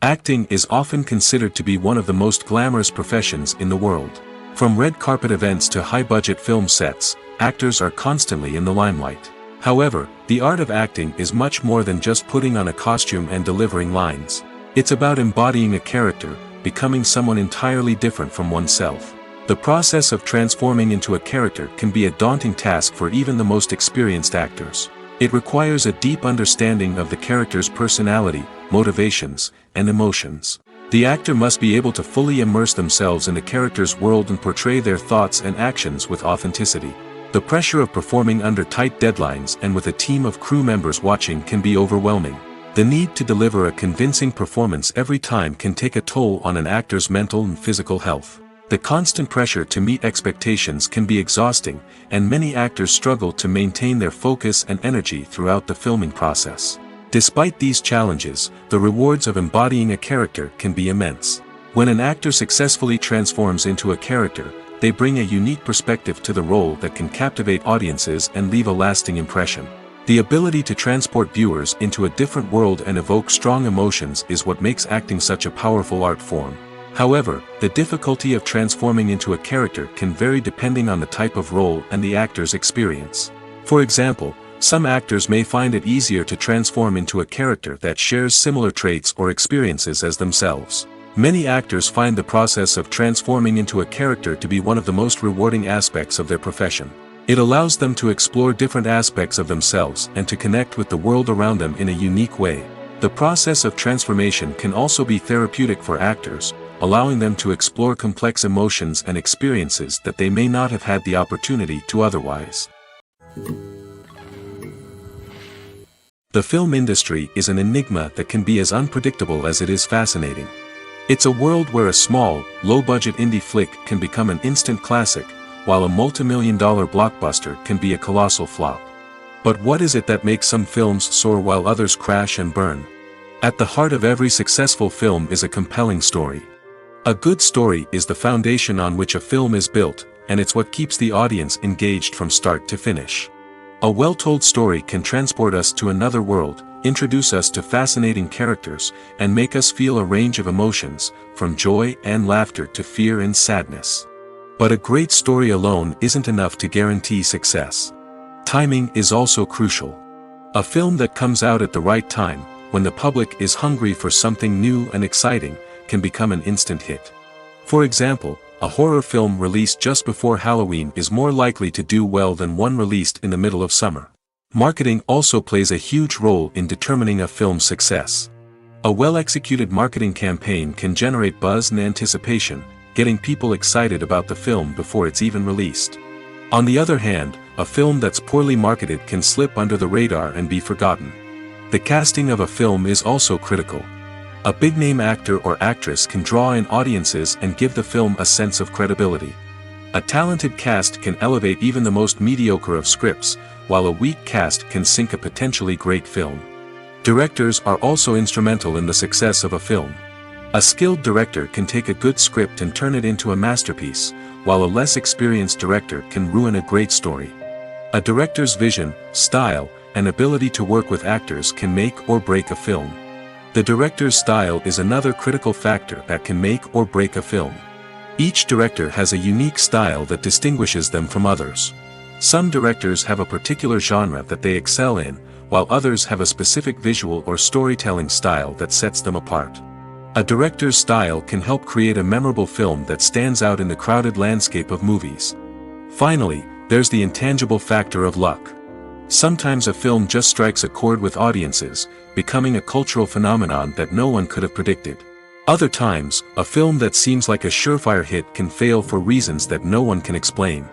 Acting is often considered to be one of the most glamorous professions in the world. From red carpet events to high-budget film sets, actors are constantly in the limelight. However, the art of acting is much more than just putting on a costume and delivering lines. It's about embodying a character, becoming someone entirely different from oneself. The process of transforming into a character can be a daunting task for even the most experienced actors. It requires a deep understanding of the character's personality, motivations, and emotions. The actor must be able to fully immerse themselves in the character's world and portray their thoughts and actions with authenticity. The pressure of performing under tight deadlines and with a team of crew members watching can be overwhelming. The need to deliver a convincing performance every time can take a toll on an actor's mental and physical health. The constant pressure to meet expectations can be exhausting, and many actors struggle to maintain their focus and energy throughout the filming process. Despite these challenges, the rewards of embodying a character can be immense. When an actor successfully transforms into a character, they bring a unique perspective to the role that can captivate audiences and leave a lasting impression. The ability to transport viewers into a different world and evoke strong emotions is what makes acting such a powerful art form. However, the difficulty of transforming into a character can vary depending on the type of role and the actor's experience. For example, some actors may find it easier to transform into a character that shares similar traits or experiences as themselves. Many actors find the process of transforming into a character to be one of the most rewarding aspects of their profession. It allows them to explore different aspects of themselves and to connect with the world around them in a unique way. The process of transformation can also be therapeutic for actors, allowing them to explore complex emotions and experiences that they may not have had the opportunity to otherwise. The film industry is an enigma that can be as unpredictable as it is fascinating. It's a world where a small, low-budget indie flick can become an instant classic, while a multi-million-dollar blockbuster can be a colossal flop. But what is it that makes some films soar while others crash and burn? At the heart of every successful film is a compelling story. A good story is the foundation on which a film is built, and it's what keeps the audience engaged from start to finish. A well-told story can transport us to another world, introduce us to fascinating characters, and make us feel a range of emotions, from joy and laughter to fear and sadness. But a great story alone isn't enough to guarantee success. Timing is also crucial. A film that comes out at the right time, when the public is hungry for something new and exciting, can become an instant hit. For example, a horror film released just before Halloween is more likely to do well than one released in the middle of summer. Marketing also plays a huge role in determining a film's success. A well-executed marketing campaign can generate buzz and anticipation, getting people excited about the film before it's even released. On the other hand, a film that's poorly marketed can slip under the radar and be forgotten. The casting of a film is also critical. A big-name actor or actress can draw in audiences and give the film a sense of credibility. A talented cast can elevate even the most mediocre of scripts, while a weak cast can sink a potentially great film. Directors are also instrumental in the success of a film. A skilled director can take a good script and turn it into a masterpiece, while a less experienced director can ruin a great story. A director's vision, style, and ability to work with actors can make or break a film. The director's style is another critical factor that can make or break a film. Each director has a unique style that distinguishes them from others. Some directors have a particular genre that they excel in, while others have a specific visual or storytelling style that sets them apart. A director's style can help create a memorable film that stands out in the crowded landscape of movies. Finally, there's the intangible factor of luck. Sometimes a film just strikes a chord with audiences, becoming a cultural phenomenon that no one could have predicted. Other times, a film that seems like a surefire hit can fail for reasons that no one can explain.